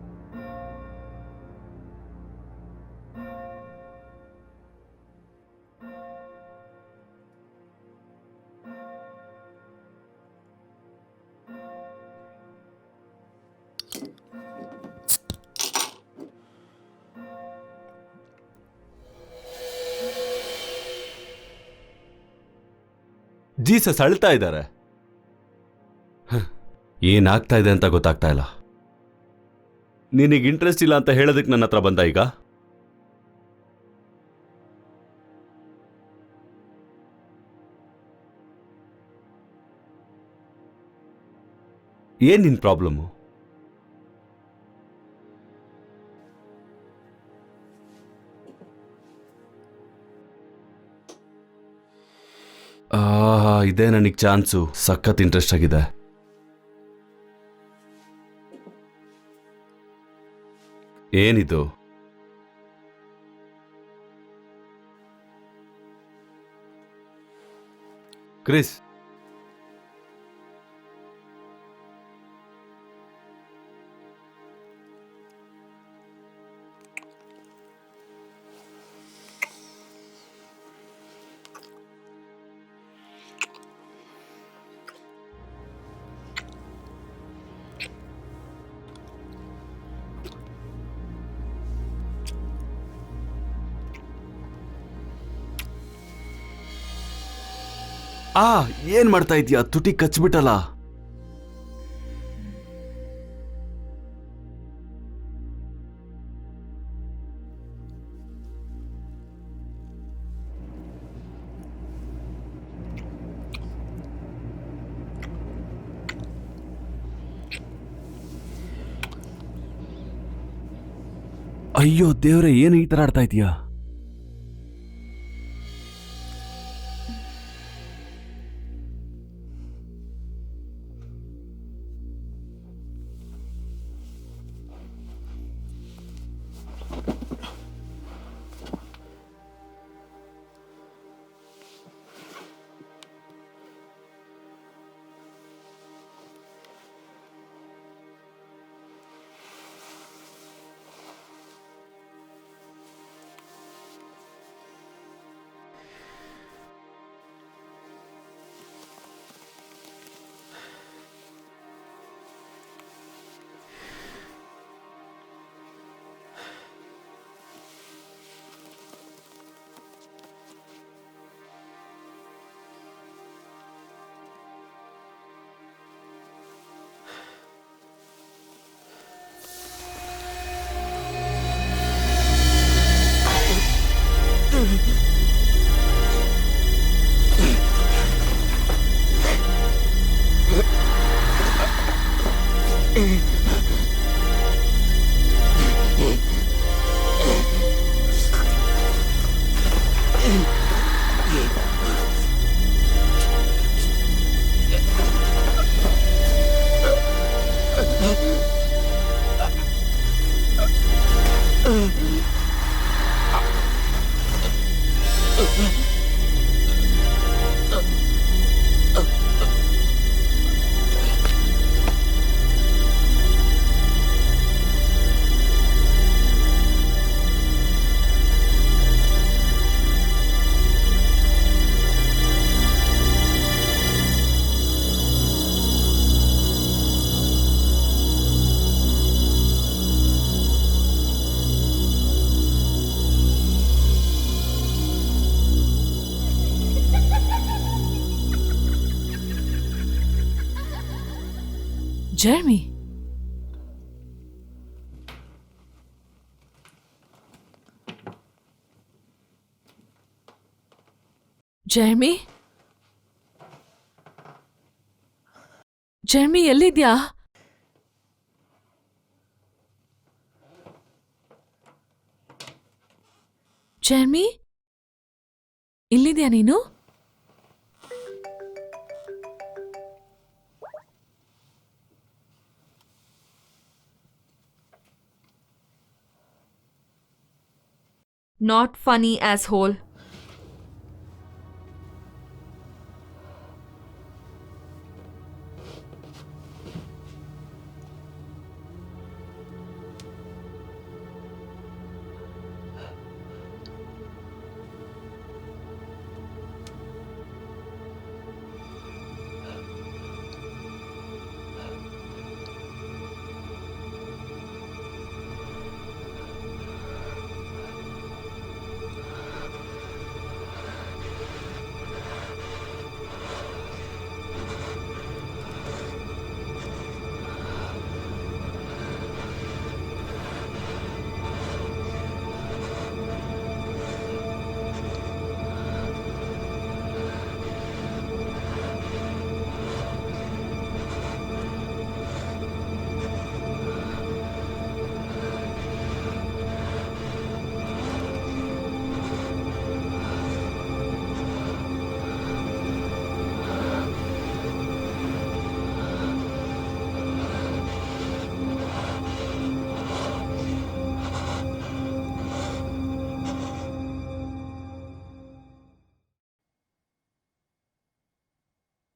ಜೀಸಸ್ ಅಳ್ತಾ ಇದ್ದಾರೆ. ಏನಾಗ್ತಾ ಇದೆ ಅಂತ ಗೊತ್ತಾಗ್ತಾ ಇಲ್ಲ. ನಿನಗೆ ಇಂಟ್ರೆಸ್ಟ್ ಇಲ್ಲ ಅಂತ ಹೇಳೋದಕ್ಕೆ ನನ್ನ ಹತ್ರ ಬಂದ ಈಗ? ಏನ್ ನಿನ್ ಪ್ರಾಬ್ಲಮ್ಮು? ಇದೇ ನನಗೆ ಚಾನ್ಸು. ಸಖತ್ ಇಂಟ್ರೆಸ್ಟ್ ಆಗಿದೆ. ಏನಿದು? ಕ್ರಿಸ್, ಏನ್ ಮಾಡ್ತಾ ಇದೀಯ? ತುಟಿ ಕಚ್ಬಿಟ್ಟಲ್ಲ. ಅಯ್ಯೋ ದೇವ್ರೆ, ಏನು ಈ ತರ ಆಡ್ತಾ ಇದೀಯಾ? ಜರ್ಮಿ, ಜರ್ಮಿ, ಜರ್ಮಿ ಎಲ್ಲಿದ್ಯಾ? ಜರ್ಮಿ, ಇಲ್ಲಿದ್ಯಾ ನೀನು? Not funny, asshole.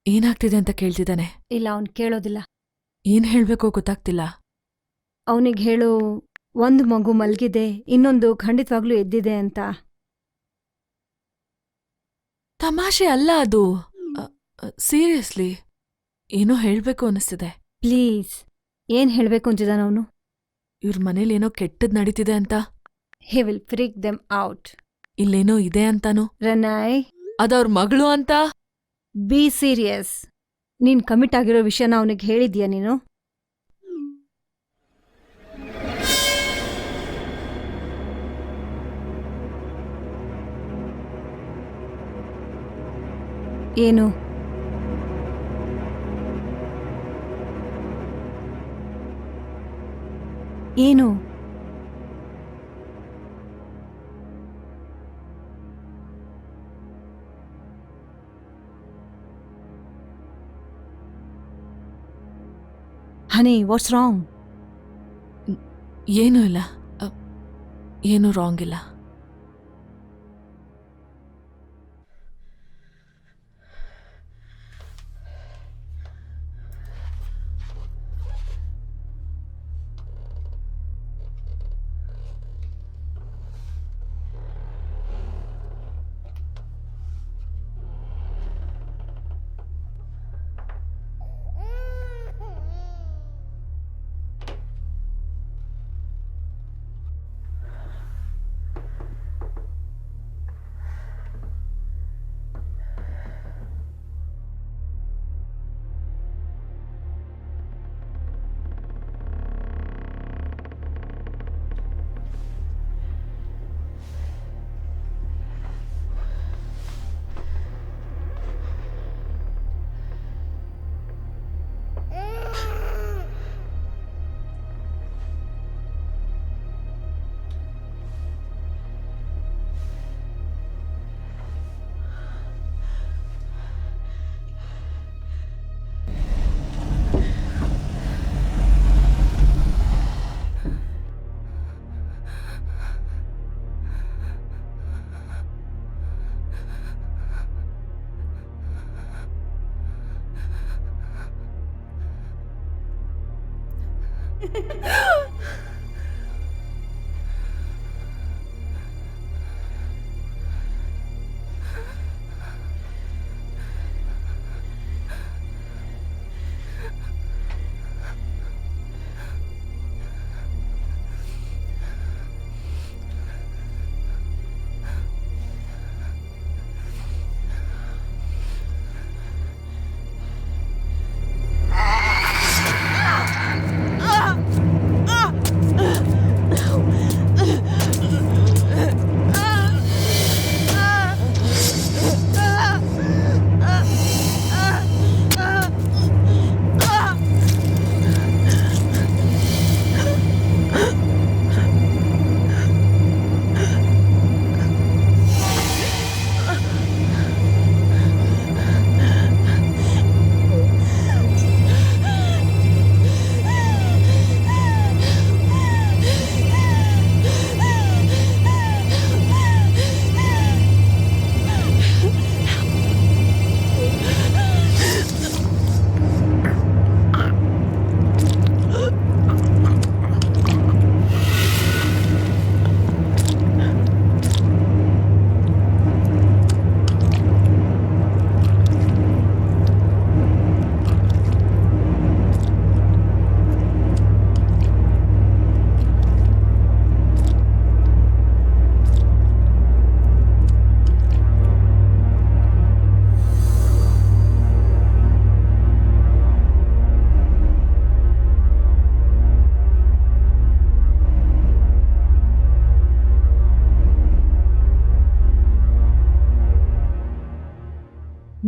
ಏನಾಗ್ತಿದೆ ಅಂತ ಕೇಳ್ತಿದ್ದಾನೆ. ಇಲ್ಲ, ಅವ್ನು ಕೇಳೋದಿಲ್ಲ. ಏನ್ ಹೇಳ್ಬೇಕೋ ಗೊತ್ತಾಗ್ತಿಲ್ಲ. ಅವನಿಗೆ ಹೇಳು, ಒಂದು ಮಗು ಮಲ್ಗಿದೆ, ಇನ್ನೊಂದು ಖಂಡಿತವಾಗ್ಲೂ ಎದ್ದಿದೆ ಅಂತ. ತಮಾಷೆ ಅಲ್ಲ ಅದು. ಸೀರಿಯಸ್ಲಿ ಏನೋ ಹೇಳ್ಬೇಕು ಅನಿಸ್ತಿದೆ. ಪ್ಲೀಸ್, ಏನ್ ಹೇಳ್ಬೇಕು ಅಂತಿದ್ದಾನ ಅವನು? ಇವ್ರ ಮನೇಲಿ ಏನೋ ಕೆಟ್ಟದ್ ನಡೀತಿದೆ ಅಂತ. He will freak them out. ಇಲ್ಲೇನೋ ಇದೆ ಅಂತಾನು. ರನಾಯ್, ಅದವ್ರ ಮಗಳು ಅಂತ. Be serious. ನೀನ್ ಕಮಿಟ್ ಆಗಿರೋ ವಿಷಯನ ಅವನಿಗೆ ಹೇಳಿದ್ಯಾ ನೀನು? ಏನು? ಏನು? ಹನಿ ವಾಟ್ಸ್ ರಾಂಗ್? ಏನೂ ಇಲ್ಲ, ಏನೂ ರಾಂಗ್ ಇಲ್ಲ.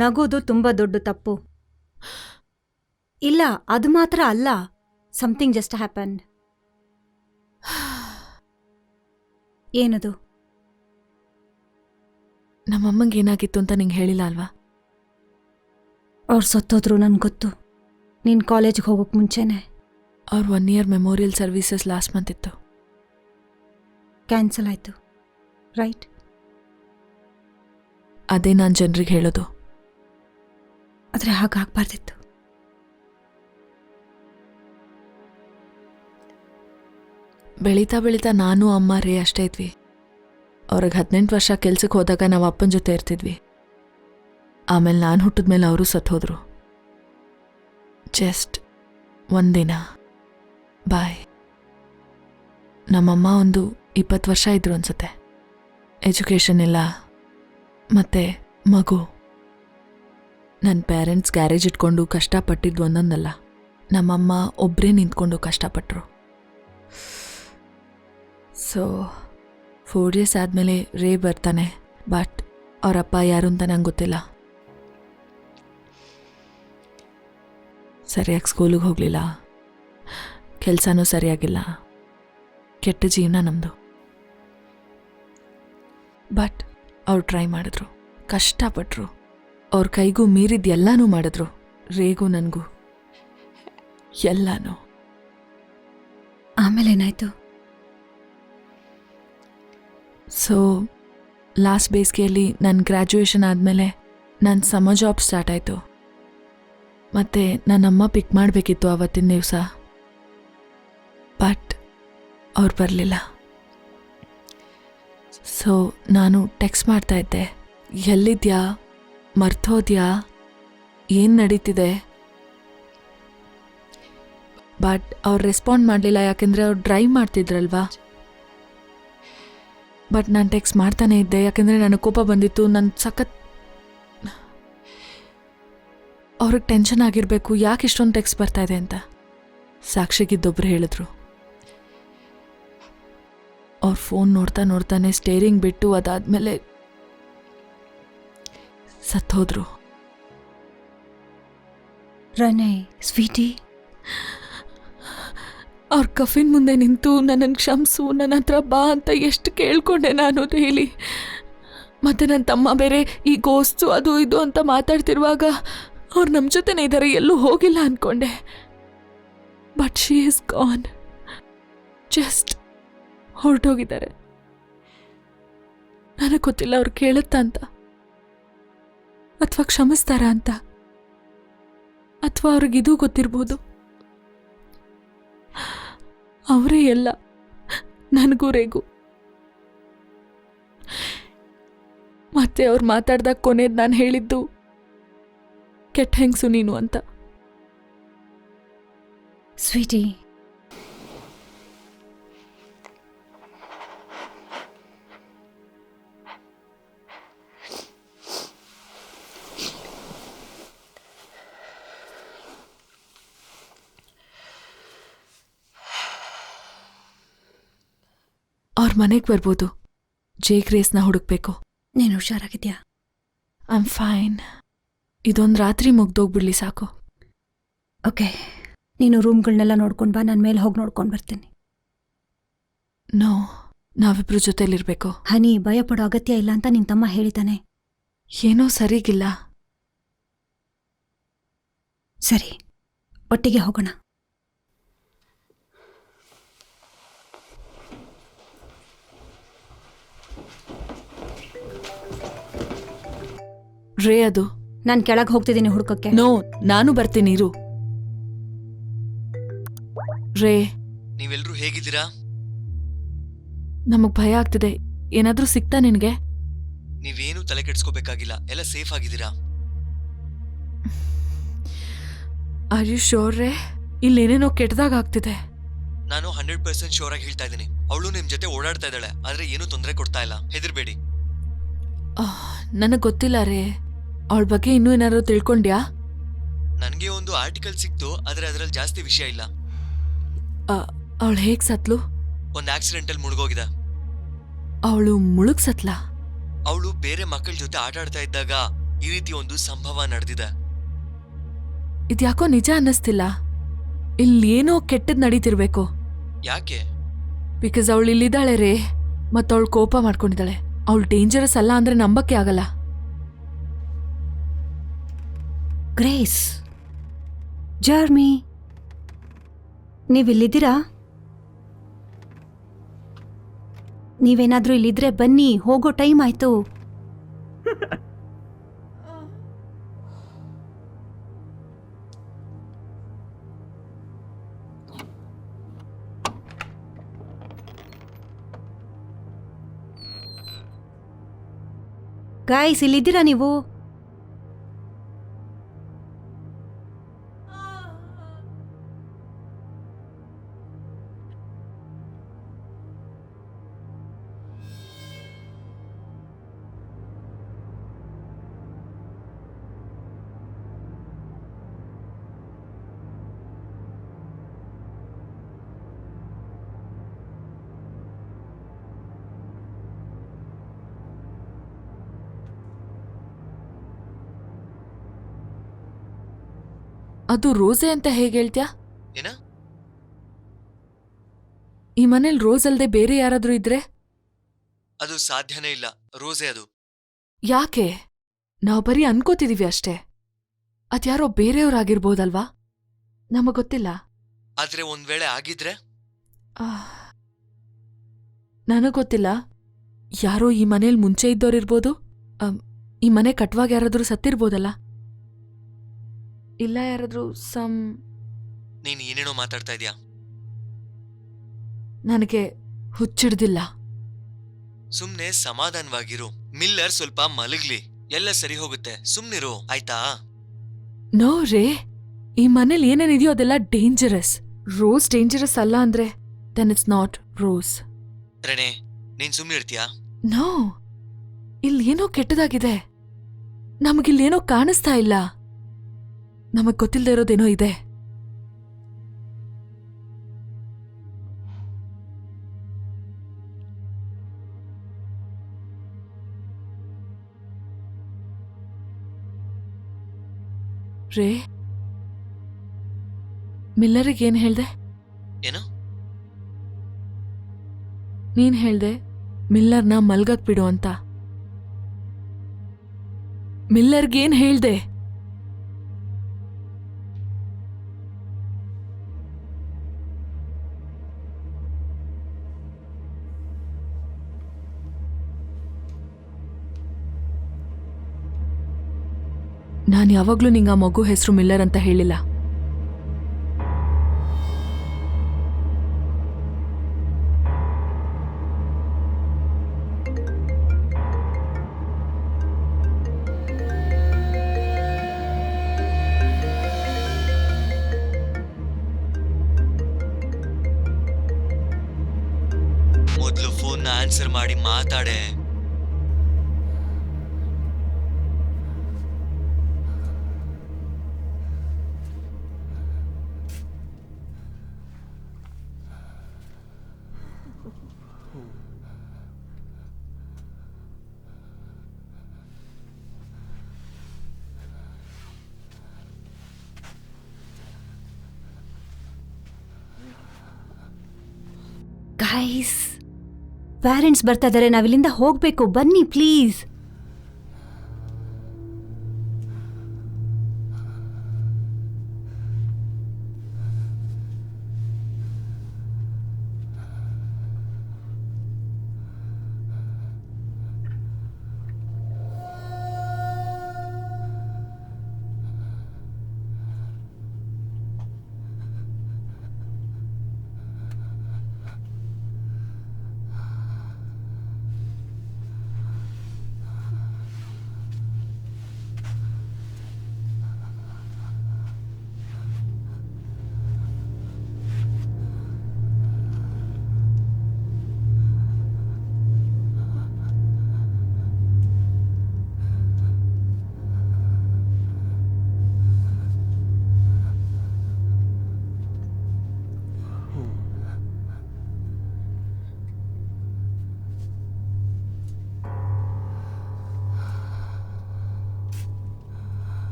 ನಗೋದು ತುಂಬಾ ದೊಡ್ಡ ತಪ್ಪು. ಇಲ್ಲ, ಅದು ಮಾತ್ರ ಅಲ್ಲ. Something just happen. ಏನದು? ನಮ್ಮಮ್ಮಂಗೆ ಏನಾಗಿತ್ತು ಅಂತ ನಿಂಗೆ ಹೇಳಿಲ್ಲ ಅಲ್ವಾ? ಅವ್ರು ಸತ್ತೋದ್ರು ನನ್ಗೆ ಗೊತ್ತು. ನೀನು ಕಾಲೇಜ್ಗೆ ಹೋಗೋಕೆ ಮುಂಚೆನೆ. ಅವ್ರ 1 year memorial services last month ಇತ್ತು. ಕ್ಯಾನ್ಸಲ್ ಆಯಿತು, ರೈಟ್? ಅದೇ ನಾನು ಜನರಿಗೆ ಹೇಳೋದು. ಆದರೆ ಹಾಗಾಗಬಾರ್ದಿತ್ತು. ಬೆಳೀತಾ ಬೆಳೀತಾ ನಾನು ಅಮ್ಮ ರೇ ಅಷ್ಟೇ ಇದ್ವಿ. ಅವ್ರಿಗೆ 18 ವರ್ಷ ಕೆಲ್ಸಕ್ಕೆ ಹೋದಾಗ ನಾವು ಅಪ್ಪನ ಜೊತೆ ಇರ್ತಿದ್ವಿ. ಆಮೇಲೆ ನಾನು ಹುಟ್ಟಿದ್ಮೇಲೆ ಅವರು ಸತ್ತೋದ್ರು. ಜಸ್ಟ್ ಒಂದಿನ ಬಾಯ್. ನಮ್ಮಮ್ಮ ಒಂದು 20 ವರ್ಷ ಇದ್ರು ಅನ್ಸುತ್ತೆ. ಎಜುಕೇಷನ್ ಇಲ್ಲ, ಮತ್ತೆ ಮಗು. ನನ್ನ ಪೇರೆಂಟ್ಸ್ ಗ್ಯಾರೇಜ್ ಇಟ್ಕೊಂಡು ಕಷ್ಟಪಟ್ಟಿದ್ದು ಒಂದೊಂದಲ್ಲ. ನಮ್ಮಮ್ಮ ಒಬ್ಬರೇ ನಿಂತ್ಕೊಂಡು ಕಷ್ಟಪಟ್ಟರು. ಸೊ 4 years ಆದಮೇಲೆ ರೇ ಬರ್ತಾನೆ. ಬಟ್ ಅವರಪ್ಪ ಯಾರು ಅಂತ ನಂಗೆ ಗೊತ್ತಿಲ್ಲ. ಸರಿಯಾಗಿ ಸ್ಕೂಲಿಗೆ ಹೋಗಲಿಲ್ಲ, ಕೆಲಸನೂ ಸರಿಯಾಗಿಲ್ಲ, ಕೆಟ್ಟ ಜೀವನ ನಮ್ಮದು. ಬಟ್ ಅವ್ರು ಟ್ರೈ ಮಾಡಿದ್ರು, ಕಷ್ಟಪಟ್ಟರು. ಅವ್ರ ಕೈಗೂ ಮೀರಿದ ಎಲ್ಲನೂ ಮಾಡಿದ್ರು, ರೇಗೂ ನನಗೂ. ಎಲ್ಲಾನು. ಆಮೇಲೆ ಏನಾಯ್ತು? ಸೊ ಲಾಸ್ಟ್ ಬೇಸಿಗೆಯಲ್ಲಿ ನನ್ನ ಗ್ರ್ಯಾಜುಯೇಷನ್ ಆದಮೇಲೆ ನನ್ನ ಸಮ ಜಾಬ್ ಸ್ಟಾರ್ಟ್ ಆಯಿತು. ಮತ್ತು ನನ್ನಮ್ಮ ಪಿಕ್ ಮಾಡಬೇಕಿತ್ತು ಆವತ್ತಿನ ದಿವಸ, ಬಟ್ ಅವ್ರು ಬರಲಿಲ್ಲ. ಸೊ ನಾನು ಟೆಕ್ಸ್ಟ್ ಮಾಡ್ತಾಯಿದ್ದೆ, ಎಲ್ಲಿದ್ಯಾ, ಮರ್ತೋದ್ಯಾ, ಏನು ನಡೀತಿದೆ. ಬಟ್ ಅವ್ರು ರೆಸ್ಪಾಂಡ್ ಮಾಡಲಿಲ್ಲ, ಯಾಕೆಂದರೆ ಅವ್ರು ಡ್ರೈವ್ ಮಾಡ್ತಿದ್ರಲ್ವಾ. ಬಟ್ ನಾನು ಟೆಕ್ಸ್ಟ್ ಮಾಡ್ತಾನೆ ಇದ್ದೆ, ಯಾಕೆಂದರೆ ನನಗೆ ಕೋಪ ಬಂದಿತ್ತು. ನನ್ನ ಸಖತ್ ಅವ್ರಿಗೆ ಟೆನ್ಷನ್ ಆಗಿರಬೇಕು, ಯಾಕೆ ಇಷ್ಟೊಂದು ಟೆಕ್ಸ್ಟ್ ಬರ್ತಾ ಇದೆ ಅಂತ. ಸಾಕ್ಷಿಗಿದ್ದೊಬ್ರು ಹೇಳಿದ್ರು. ಅವ್ರ ಫೋನ್ ನೋಡ್ತಾ ನೋಡ್ತಾನೆ ಸ್ಟೇರಿಂಗ್ ಬಿಟ್ಟು ಅದಾದ್ಮೇಲೆ ಸತ್ತೋದ್ರು. ರಣೆ, ಸ್ವೀಟಿ, ಅವ್ರ ಕಫಿನ್ ಮುಂದೆ ನಿಂತು ನನ್ನನ್ನು ಕ್ಷಮಿಸು, ನನ್ನ ಹತ್ರ ಬಾ ಅಂತ ಎಷ್ಟು ಕೇಳ್ಕೊಂಡೆ ನಾನು ಡೈಲಿ. ಮತ್ತು ನನ್ನ ತಮ್ಮ ಬೇರೆ ಈ ಗೋಸ್ತು ಅದು ಇದು ಅಂತ ಮಾತಾಡ್ತಿರುವಾಗ ಅವ್ರು ನಮ್ಮ ಜೊತೆನೇ ಇದ್ದಾರೆ, ಎಲ್ಲೂ ಹೋಗಿಲ್ಲ ಅಂದ್ಕೊಂಡೆ. But she is gone, just ಹೊರಟೋಗಿದ್ದಾರೆ. ನನಗೆ ಗೊತ್ತಿಲ್ಲ ಅವ್ರು ಕೇಳುತ್ತಾ ಅಂತ, ಅಥವಾ ಕ್ಷಮಿಸ್ತಾರ ಅಂತ, ಅಥವಾ ಅವ್ರಿಗಿದೂ ಗೊತ್ತಿರ್ಬೋದು. ಅವರೇ ಎಲ್ಲ ನನಗೂ ರೇಗು. ಮತ್ತೆ ಅವ್ರು ಮಾತಾಡ್ದಾಗ ಕೊನೆದು ನಾನು ಹೇಳಿದ್ದು ಕೆಟ್ಟ ಹೆಂಗ್ಸು ನೀನು ಅಂತ. ಸ್ವೀಟಿ, ಅವ್ರ ಮನೆಗೆ ಬರ್ಬೋದು. ಜೇ ಗ್ರೇಸ್ನ ಹುಡುಕ್ಬೇಕು. ನೀನು ಹುಷಾರಾಗಿದ್ಯಾ? I am fine. ಇದೊಂದು ರಾತ್ರಿ ಮುಗ್ದೋಗ್ಬಿಡ್ಲಿ ಸಾಕು. ಓಕೆ, ನೀನು ರೂಮ್ಗಳನ್ನೆಲ್ಲ ನೋಡ್ಕೊಂಡು ಬಾ, ನಾನು ಮೇಲೆ ಹೋಗಿ ನೋಡ್ಕೊಂಡು ಬರ್ತೀನಿ. ನೋ, ನಾವಿಬ್ರು ಜೊತೆಲಿರ್ಬೇಕು. ಹನಿ, ಭಯ ಪಡೋ ಅಗತ್ಯ ಇಲ್ಲ ಅಂತ ನಿನ್ ತಮ್ಮ ಹೇಳಿದ್ದಾನೆ. ಏನೋ ಸರಿಗಿಲ್ಲ. ಸರಿ, ಒಟ್ಟಿಗೆ ಹೋಗೋಣ. ರೇ, ಅದು ನಾನು ಕೆಳಗೆ ಹೋಗ್ತಿದ್ದೀನಿ ಹುಡ್ಕಕ್ಕೆ. ನೋ, ನಾನು ಬರ್ತೀನಿ ಇರು. ರೇ, ನೀವೆಲ್ರೂ ಹೇಗಿದ್ದೀರಾ? ನಮಗ್ ಭಯ ಆಗ್ತಿದೆ. ಏನಾದ್ರೂ ಸಿಕ್ತಾ ನಿನಗೆ? ನೀವೇನು ತಲೆ ಕೆಡ್ಸ್ಕೋಬೇಕಾಗಿಲ್ಲ, ಎಲ್ಲ ಸೇಫ್ ಆಗಿದ್ದೀರಾ. ಆರ್ ಯು ಶೋರ್ ರೇ? ಇಲ್ಲೇನೇನೋ ಕೆಟ್ಟದಾಗ ಆಗ್ತಿದೆ. ನಾನು 100% ಶೋರ್ ಆಗಿ ಹೇಳ್ತಾ ಇದ್ದೀನಿ. ಅವಳು ನಿಮ್ ಜೊತೆ ಓಡಾಡ್ತಾ ಇದ್ದಾಳೆ, ಆದ್ರೆ ಏನೂ ತೊಂದರೆ ಕೊಡ್ತಾ ಇಲ್ಲ. ಹೆದರ್ಬೇಡಿ. ನನಗೆ ಗೊತ್ತಿಲ್ಲ ರೇ, ಅವಳ ಬಗ್ಗೆ ಇನ್ನೂ ಏನಾದ್ರು ತಿಳ್ಕೊಂಡ್ಯಾ? ನನಗೆ ಒಂದು ಆರ್ಟಿಕಲ್ ಸಿಕ್ತು, ಆದ್ರೆ ಅದರಲ್ಲಿ ಜಾಸ್ತಿ ವಿಷಯ ಇಲ್ಲ. ಅವಳು ಹೇಗ್ ಸತ್ಲು? ಒಂದು ಆಕ್ಸಿಡೆಂಟಲ್ಲಿ ಮುಳುಗೋಗಿದೆ. ಅವಳು ಮುಳುಗ್ ಸತ್ಲಾ? ಅವಳು ಬೇರೆ ಮಕ್ಕಳ ಜೊತೆ ಆಟ ಆಡ್ತಾ ಇದ್ದಾಗ ಈ ರೀತಿ ಒಂದು ಸಂಭವ ನಡೆದಿದೆ. ಇದ್ಯಾಕೋ ನಿಜ ಅನ್ನಿಸ್ತಿಲ್ಲ. ಇಲ್ಲಿ ಏನೋ ಕೆಟ್ಟದ್ ನಡೀತಿರ್ಬೇಕು. ಯಾಕೆ? ಬಿಕಾಸ್ ಅವಳು ಇಲ್ಲಿದ್ದಾಳೆ ರೇ, ಮತ್ತವಳು ಕೋಪ ಮಾಡ್ಕೊಂಡಿದ್ದಾಳೆ. ಅವಳು ಡೇಂಜರಸ್ ಅಲ್ಲ ಅಂದ್ರೆ ನಂಬಕ್ಕೆ ಆಗಲ್ಲ. ಗ್ರೇಸ್, ಜರ್ಮಿ, ನೀವಿಲ್ಲಿದ್ದೀರಾ? ನೀವೇನಾದ್ರೂ ಇಲ್ಲಿದ್ರೆ ಬನ್ನಿ, ಹೋಗೋ ಟೈಮ್ ಆಯ್ತು. ಗಾಯ್ಸ್, ಇಲ್ಲಿದ್ದೀರಾ ನೀವು? ಅದು ರೋಸೆ ಅಂತ ಹೇಗೆ ಹೇಳ್ತ್ಯಾ? ಏನ? ಈ ಮನೇಲಿ ರೋಸ್ ಅಲ್ದೆ ಬೇರೆ ಯಾರಾದ್ರೂ ಇದ್ರೆ? ಅದು ಸಾಧ್ಯನೇ ಇಲ್ಲ. ರೋಸೆ ಅದು. ಯಾಕೆ? ನಾವು ಬರೀ ಅನ್ಕೋತಿದೀವಿ ಅಷ್ಟೇ. ಅದ್ಯಾರೋ ಬೇರೆಯವ್ರಾಗಿರ್ಬೋದಲ್ವಾ? ನಮಗ್ ಗೊತ್ತಿಲ್ಲ. ಆದ್ರೆ ಒಂದ್ ವೇಳೆ ಆಗಿದ್ರೆ? ನನಗ್ ಗೊತ್ತಿಲ್ಲ. ಯಾರೋ ಈ ಮನೇಲಿ ಮುಂಚೆ ಇದ್ದೋರಿರ್ಬೋದು. ಈ ಮನೆ ಕಟ್ವಾಗ ಯಾರಾದ್ರೂ ಸತ್ತಿರ್ಬೋದಲ್ಲ. ಇಲ್ಲ ಯಾರಾದ್ರೂ ನೀನ್ ಏನೇನೋ ಮಾತಾಡ್ತಾ ಇದ್ಯಾ. ನನಗೆ ಹುಚ್ಚಿಡ್ದಿಲ್ಲ. ಸುಮ್ನೆ ಸಮಾಧಾನವಾಗಿರು. ಮಿಲ್ಲರ್ ಸ್ವಲ್ಪ ಮಲಗ್ಲಿ, ಎಲ್ಲ ಸರಿ ಹೋಗುತ್ತೆ. ಸುಮ್ನಿರು ಆಯ್ತಾ? ನೋ ರೇ, ಈ ಮನೇಲಿ ಏನೇನಿದೆಯೋ ಅದೆಲ್ಲ ಡೇಂಜರಸ್. ರೋಸ್ ಡೇಂಜರಸ್ ಅಲ್ಲ ಅಂದ್ರೆ then it's not rose. Rene, ನೀನ್ ಸುಮ್ನಿರ್ತೀಯಾ? ನೋ, ಇಲ್ಲೇನೋ ಕೆಟ್ಟದಾಗಿದೆ. ನಮಗಿಲ್ಲೇನೋ ಕಾಣಿಸ್ತಾ ಇಲ್ಲ. ನಮಗ್ ಗೊತ್ತಿಲ್ಲದೆ ಇರೋದೇನೋ ಇದೆ. ರೇ, ಮಿಲ್ಲರಿಗೇನ್ ಹೇಳ್ದೆ? ಏನು? ನೀನ್ ಹೇಳ್ದೆ ಮಿಲ್ಲರ್ನ ಮಲ್ಗಕ್ ಬಿಡು ಅಂತ. ಮಿಲ್ಲರ್ಗೇನ್ ಹೇಳ್ದೆ? ನಾನ್ ಯಾವಾಗ್ಲೂ ನಿಂಗ ಆ ಮಗು ಹೆಸರು ಮಿಲ್ಲರ್ ಅಂತ ಹೇಳಿಲ್ಲ. ಮೊದ್ಲು ಫೋನ್ ಆನ್ಸರ್ ಮಾಡಿ ಮಾತಾಡೆ. ಗೈಸ್, ಪೇರೆಂಟ್ಸ್ ಬರ್ತಾ ಇದಾರೆ, ನಾವಿಲ್ಲಿಂದ ಹೋಗ್ಬೇಕು. ಬನ್ನಿ ಪ್ಲೀಸ್.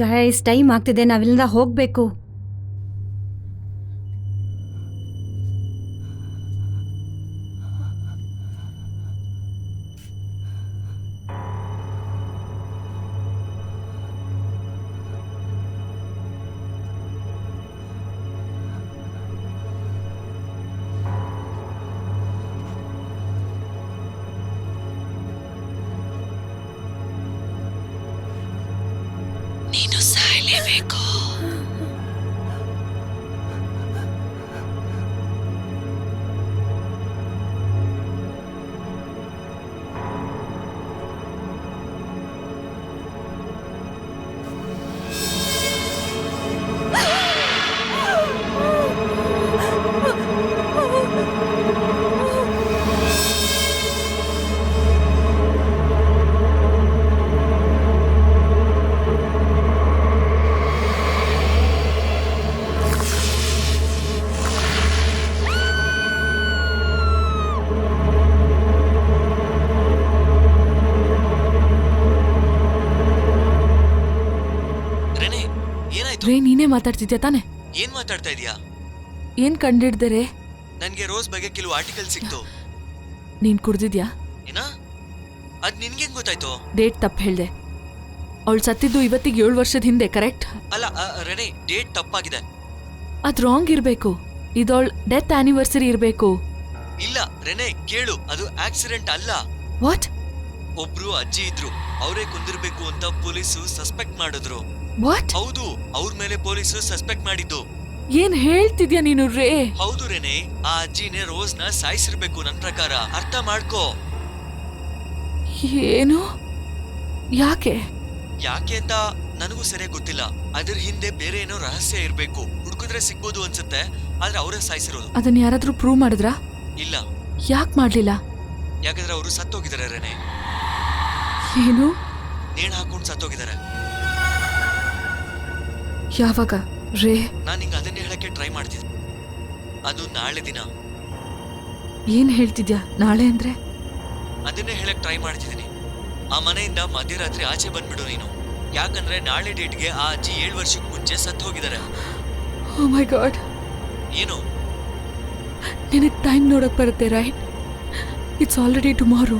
ಗೈಸ್, ಟೈಮ್ ಆಗ್ತಿದೆ, ನಾವಿಲ್ಲಿಂದ ಹೋಗ್ಬೇಕು. ನೀನು ಸಾಯಲೇಬೇಕು. ರೇ, ನೀನೇ ಮಾತಾಡ್ತಿದ್ಯಾ ತಾನೆ? ಏನ್ ಮಾತಾಡ್ತಾ ಇದೀಯಾ? ಏನ್ ಕಂಡಿಡ್ದೆ? ನನ್ಗೆ ರೋಸ್ ಬಗ್ಗೆ ಕೆಲವು ಆರ್ಟಿಕಲ್ ಸಿಕ್ತು. ನೀನ್ ಕುಡ್ದಿದ್ಯಾ? ಏನ? ಅದ್ ನಿನ್ಗೇನ್ ಗೊತ್ತಾಯ್ತು? ಡೇಟ್ ತಪ್ಪು ಹೇಳ್ದೆ. ಅವಳು ಸತ್ತಿದ್ದು ಇವತ್ತಿಗೆ 7 ವರ್ಷದ ಹಿಂದೆ, ಕರೆಕ್ಟ್? ಅಲ್ಲ ರೆನೆ, ಡೇಟ್ ತಪ್ಪಾಗಿದೆ. ಅದ್ ರಾಂಗ್ ಇರ್ಬೇಕು. ಇದವಳ ಡೆತ್ ಆನಿವರ್ಸರಿ ಇರ್ಬೇಕು. ಇಲ್ಲ ರೆನೆ, ಕೇಳು, ಅದು ಆಕ್ಸಿಡೆಂಟ್ ಅಲ್ಲ. ವಾಟ್? ಒಬ್ರು ಅಜ್ಜಿ ಇದ್ರು, ಅವರೇ ಕೊಂದಿರ್ಬೇಕು ಅಂತ ಪೊಲೀಸು ಸಸ್ಪೆಕ್ಟ್ ಮಾಡಿದ್ರು. ವಾಟ್? ಹೌದು, ಅವ್ರ ಮೇಲೆ ಪೊಲೀಸು ಸಸ್ಪೆಕ್ಟ್ ಮಾಡಿದ್ದು. ಏನ್ ಹೇಳ್ತಿದ್ಯಾ ನೀನು ರೇ? ಹೌದು ರೆನೆ, ಆ ಅಜ್ಜಿನೇ ರೋಸ್ ನ ಸಾಯಿಸಿರ್ಬೇಕು ನನ್ ಪ್ರಕಾರ. ಅರ್ಥ ಮಾಡ್ಕೋ. ಏನು? ಯಾಕೆ? ಯಾಕೆ ಅಂತ ನನಗೂ ಸರಿಯಾಗಿ ಗೊತ್ತಿಲ್ಲ. ಅದ್ರ ಹಿಂದೆ ಬೇರೆ ಏನೋ ರಹಸ್ಯ ಇರ್ಬೇಕು. ಹುಡುಕಿದ್ರೆ ಸಿಗ್ಬೋದು ಅನ್ಸುತ್ತೆ, ಆದ್ರೆ ಅವರೇ ಸಾಯಿಸಿರೋದು. ಅದನ್ನ ಯಾರಾದ್ರೂ ಪ್ರೂವ್ ಮಾಡಿದ್ರಾ? ಇಲ್ಲ. ಯಾಕೆ ಮಾಡ್ಲಿಲ್ಲ? ಯಾಕಂದ್ರೆ ಅವರು ಸತ್ತೋಗಿದ್ದಾರೆ ರೆನೆ. ಏನು? ನೇಣು ಹಾಕೊಂಡು ಸತ್ತೋಗಿದ್ದಾರೆ. ಯಾವಾಗ ರೇ? ನಾನು ಹಿಂಗ ಅದನ್ನೇ ಹೇಳಕ್ಕೆ ಟ್ರೈ ಮಾಡ್ತಿದ್ದೆ. ಅದು ನಾಳೆ ದಿನ. ಏನ್ ಹೇಳ್ತಿದ್ಯಾ? ನಾಳೆ ಅಂದ್ರೆ? ಅದನ್ನೇ ಹೇಳಕ್ ಟ್ರೈ ಮಾಡ್ತಿದ್ದೀನಿ. ಆ ಮನೆಯಿಂದ ಮಧ್ಯರಾತ್ರಿ ಆಚೆ ಬಂದ್ಬಿಡು ನೀನು. ಯಾಕಂದ್ರೆ ನಾಳೆ ಡೇಟ್ಗೆ ಆ ಅಜ್ಜಿ 7 ವರ್ಷಕ್ಕೆ ಮುಂಚೆ ಸತ್ತು ಹೋಗಿದ್ದಾರೆ. Oh my god. ಏನು? ನಿನಗೆ ಟೈಮ್ ನೋಡಕ್ ಬರುತ್ತೆ, ರೈಟ್? It's already tomorrow.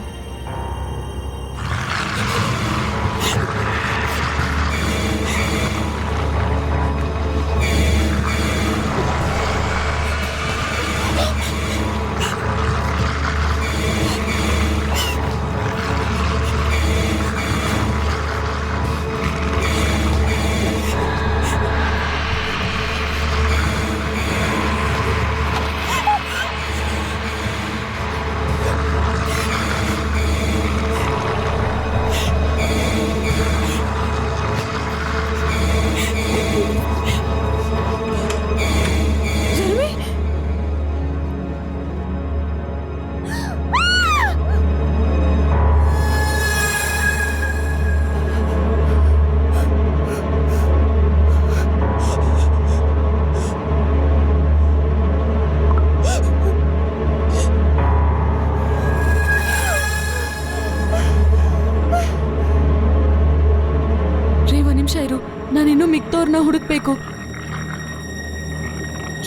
ನಾನಿನ್ನೂ ಮಿಕ್ತವ್ರನ್ನ ಹುಡುಕ್ಬೇಕು.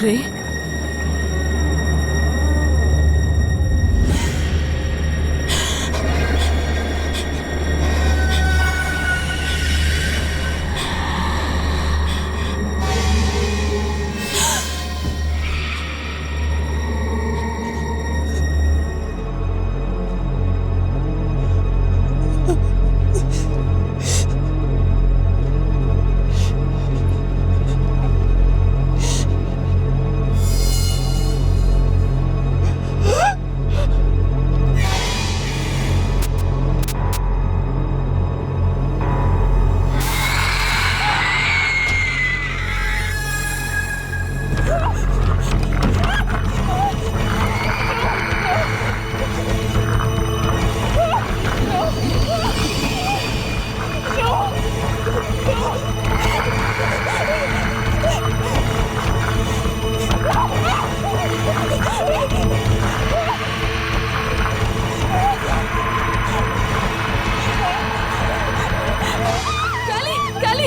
ರೇ,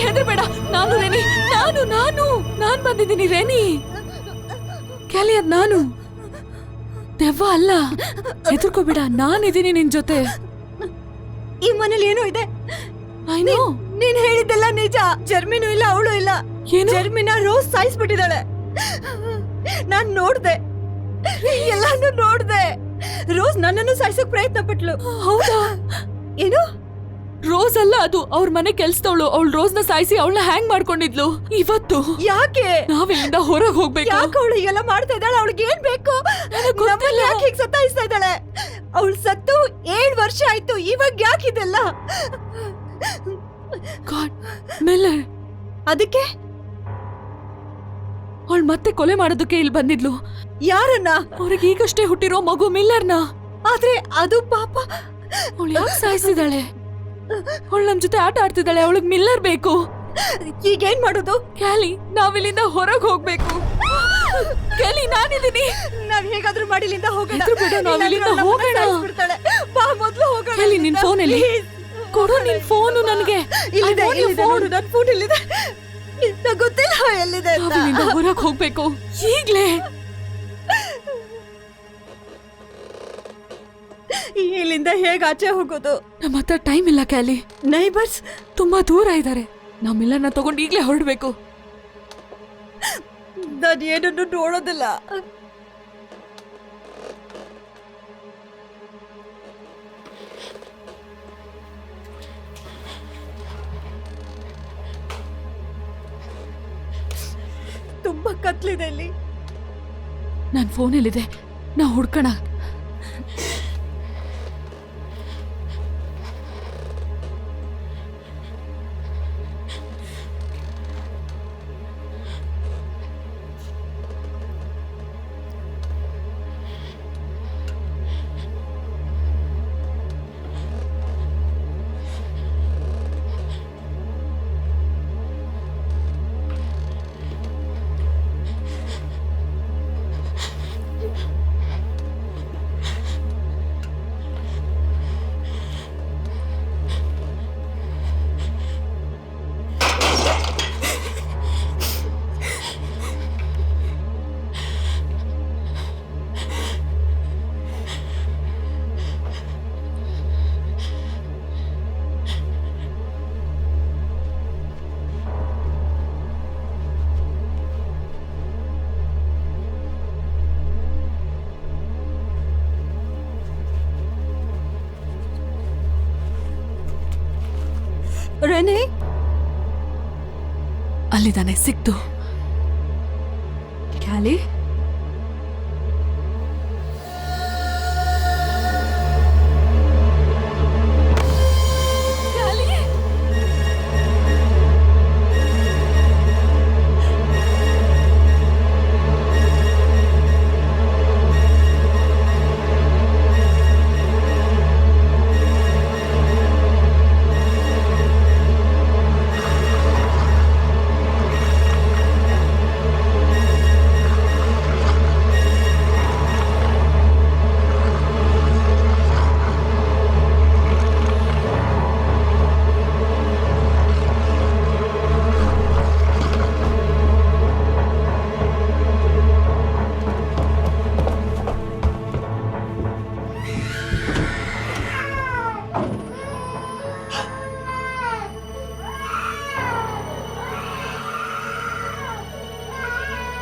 ಹೆದರ್ಬೇಡ. ನಾನು ರೇನಿ, ನಾನ್ ಬಂದಿದ್ದೀನಿ ರೇನಿ. ಕ್ಯಾಲಿ, ಅದ್ ನಾನು, ದೆವ್ವ ಅಲ್ಲ. ಹೆದರ್ಕೋಬೇಡ, ನಾನಿದ್ದೀನಿ ನಿನ್ ಜೊತೆ. ಈ ಮನೇಲಿ ಏನೋ ಇದೆ. ನೀನ್ ಹೇಳಿದ್ದೆಲ್ಲ ನಿಜ. ಜರ್ಮಿನೂ ಇಲ್ಲ, ಅವಳು ಇಲ್ಲ. ಜರ್ಮಿನ ರೋಸ್ ಸಾಯಿಸ್ಬಿಟ್ಟಿದ್ದಾಳೆ. ನಾನ್ ನೋಡ್ದೆ, ಎಲ್ಲಾನು ನೋಡ್ದೆ. ರೋಸ್ ನನ್ನನ್ನು ಸಾಯಿಸೋಕ್ ಪ್ರಯತ್ನ ಪಟ್ಲು. ಹೌದಾ? ಏನು? ರೋಸ್ ಅಲ್ಲ ಅದು, ಅವ್ರ ಮನೆ ಕೆಲ್ಸದವಳು. ಅವಳು ರೋಸ್ನ ಸಾಯಿಸಿ ಅವಳನ್ನ ಹ್ಯಾಂಗ್ ಮಾಡ್ಕೊಂಡಿದ್ಲು. ಇವತ್ತು ಯಾಕೆ ನಾವಿಲ್ಲಿಂದ ಹೊರಗೆ ಹೋಗ್ಬೇಕು? ಯಾಕೆ ಅವಳು ಎಲ್ಲ ಮಾಡ್ತಾ ಇದ್ದಾಳೆ? ಅವಳಿಗೆ ಏನ್ ಬೇಕು? ಯಾಕೆ ಹೀಗೆ ಸತಾಯಿಸ್ತಾ ಇದ್ದಾಳೆ? ಅವಳು ಸತ್ತು 7 ವರ್ಷ ಆಯ್ತು. ಇವಾಗ ಯಾಕಿದೆಲ್ಲ? ಮಿಲ್ಲರ್, ಅದಕ್ಕೆ ಅವಳು ಮತ್ತೆ ಕೊಲೆ ಮಾಡೋದಕ್ಕೆ ಇಲ್ಲಿ ಬಂದಿದ್ಲು. ಯಾರನ್ನ? ಅವ್ರಿಗೆ ಈಗಷ್ಟೇ ಹುಟ್ಟಿರೋ ಮಗು ಮಿಲ್ಲರ್ನ. ಆದ್ರೆ ಅದು ಪಾಪ. ಅವಳು ಯಾಕೆ ಸಾಯಿಸಿದಾಳೆ? ಅವಳು ನಮ್ ಜೊತೆ ಆಟ ಆಡ್ತಿದ್ದಾಳೆ. ಅವಳಿಗೆ ಮಿಲ್ಲರ್ ಬೇಕು. ಈಗೇನ್ ಮಾಡೋದು? ಕ್ಯಾಲಿ, ನಾವಿಲ್ಲಿಂದ ಹೊರಗೆ ಹೋಗ್ಬೇಕು. ಕ್ಯಾಲಿ, ನಾನಿದ್ದೀನಿ. ನಾವ್ ಹೇಗಾದ್ರೂ ಮಾಡಿ ಇಲ್ಲಿಂದ ಹೋಗೋಣ. ನಾವಿಲ್ಲಿಂದ ಹೋಗೋಣ. ಬಾ, ಮೊದ್ಲು ಹೋಗೋಣ. ಕ್ಯಾಲಿ, ನಿನ್ ಫೋನ್ ಎಲ್ಲಿ? ಕೊಡು ನಿನ್ ಫೋನು ನನಗೆ. ಇಲ್ಲಿದೆ, ನನ್ ಫೋನ್ ಇಲ್ಲಿದೆ. ಗೊತ್ತಿಲ್ಲ ಎಲ್ಲಿದೆ ಅಂತ. ನಾವಿಲ್ಲಿಂದ ಹೊರಗೆ ಹೋಗ್ಬೇಕು ಈಗ್ಲೇ. ಇಲ್ಲಿಂದ ಹೇಗ್ ಆಚೆ ಹೋಗೋದು? ನಮ್ಮ ಹತ್ರ ಟೈಮ್ ಇಲ್ಲ ಕ್ಯಾಲಿ. ನೈಬರ್ಸ್ ತುಂಬಾ ದೂರ ಇದ್ದಾರೆ. ನಮ್ಮೆಲ್ಲರನ್ನ ತಗೊಂಡು ಈಗ್ಲೇ ಹೊರಡ್ಬೇಕು. ನಾನು ಏನನ್ನು ನೋಡೋದಿಲ್ಲ. ತುಂಬಾ ಕತ್ಲಿದೆ ಇಲ್ಲಿ. ನನ್ ಫೋನಲ್ಲಿದೆ, ನಾ ಹುಡ್ಕೋಣ. ರೆನೆ ಅಲ್ಲಿದ್ದಾನೆ, ಸಿಕ್ತು. ಕ್ಯಾಲಿ,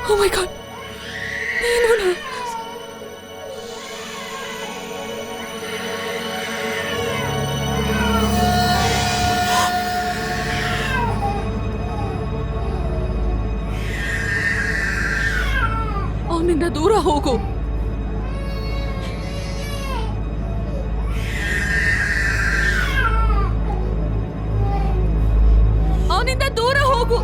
Oh my God! ನೀನು ಅವನಿಂದ ದೂರ ಹೋಗು. ಅವನಿಂದ ದೂರ ಹೋಗು.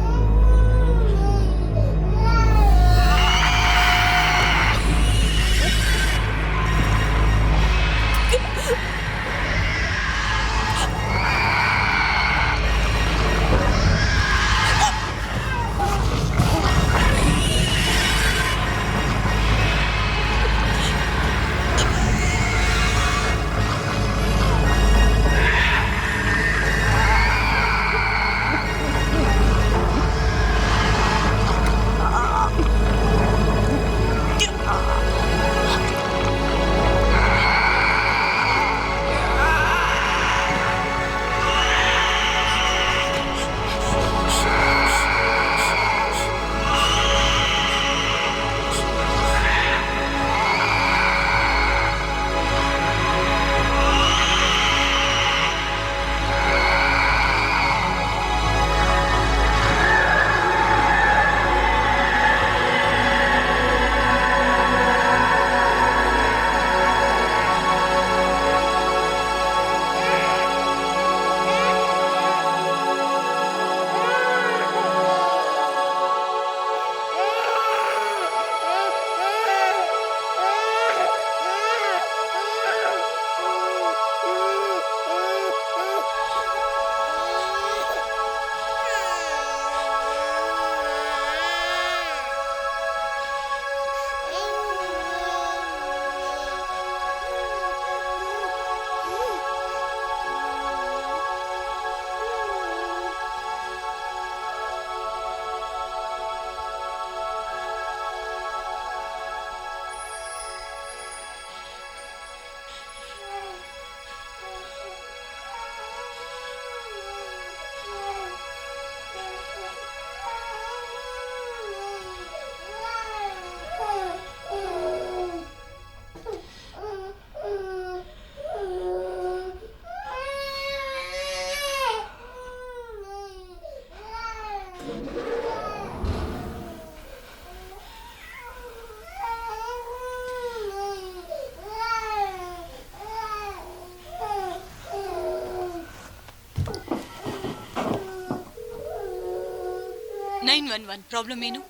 911 ಪ್ರಾಬ್ಲಮ್ ಏನು?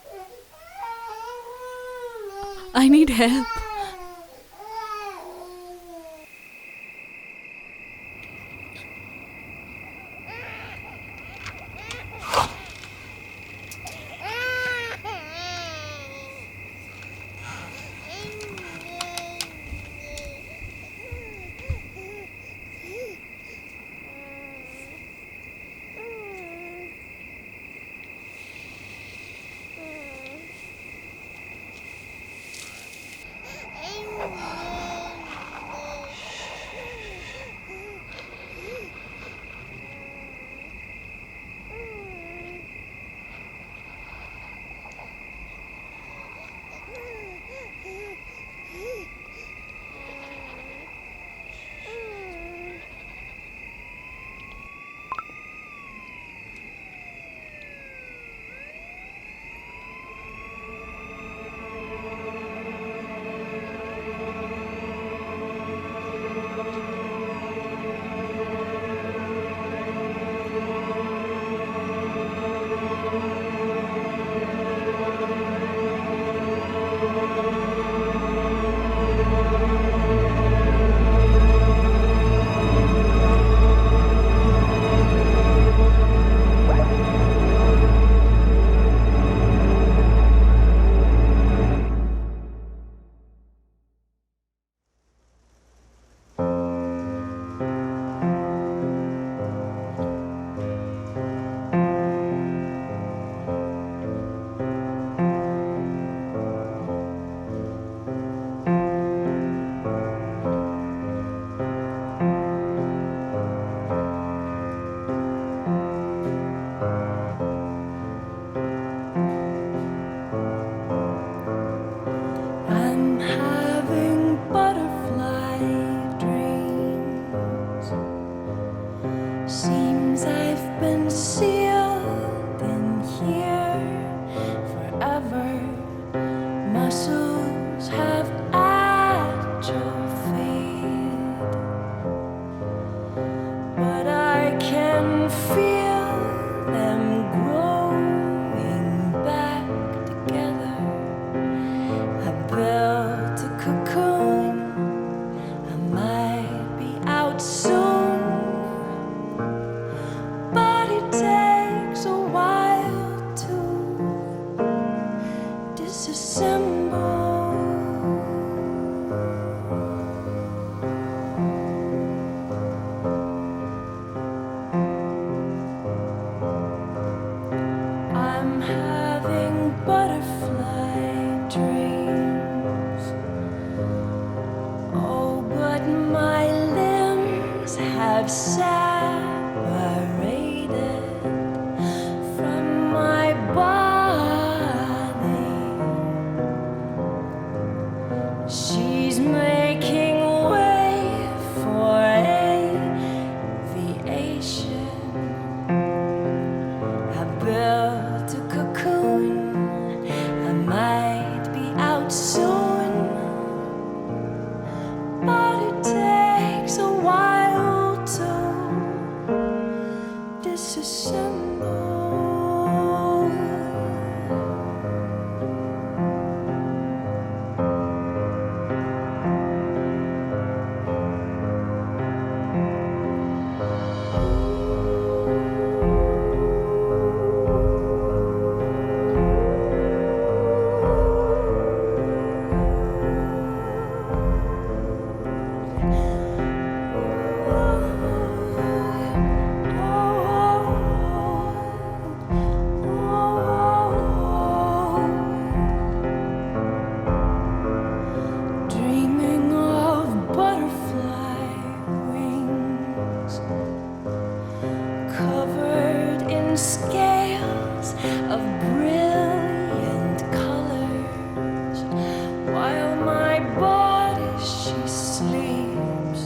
I need help. I'm having butterfly dreams. Seems I've been sealed in here forever. Muscles have atrophied, but I can feel them growing back together. I built a cocoon, I might be out soon, but it takes a while to disassemble. I'm having butterfly dreams. Oh, but my limbs have separated from my body. She's making way for aviation. I built a cocoon, I might be out soon, but it takes a while to disassemble. Dreaming of butterfly wings covered in scales of brilliant colors, while my body she sleeps.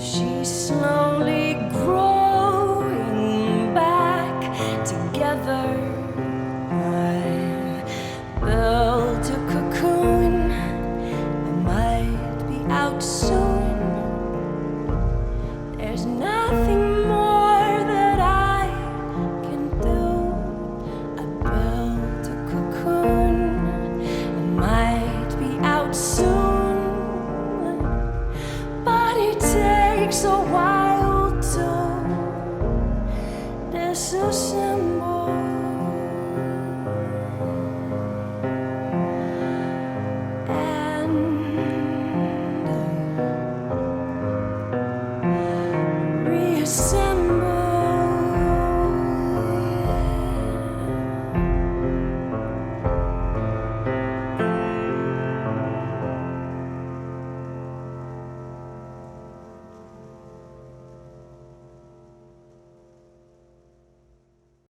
She's slowly growing back together. I built a cocoon, I might be out soon. There's nothing more that I can do. say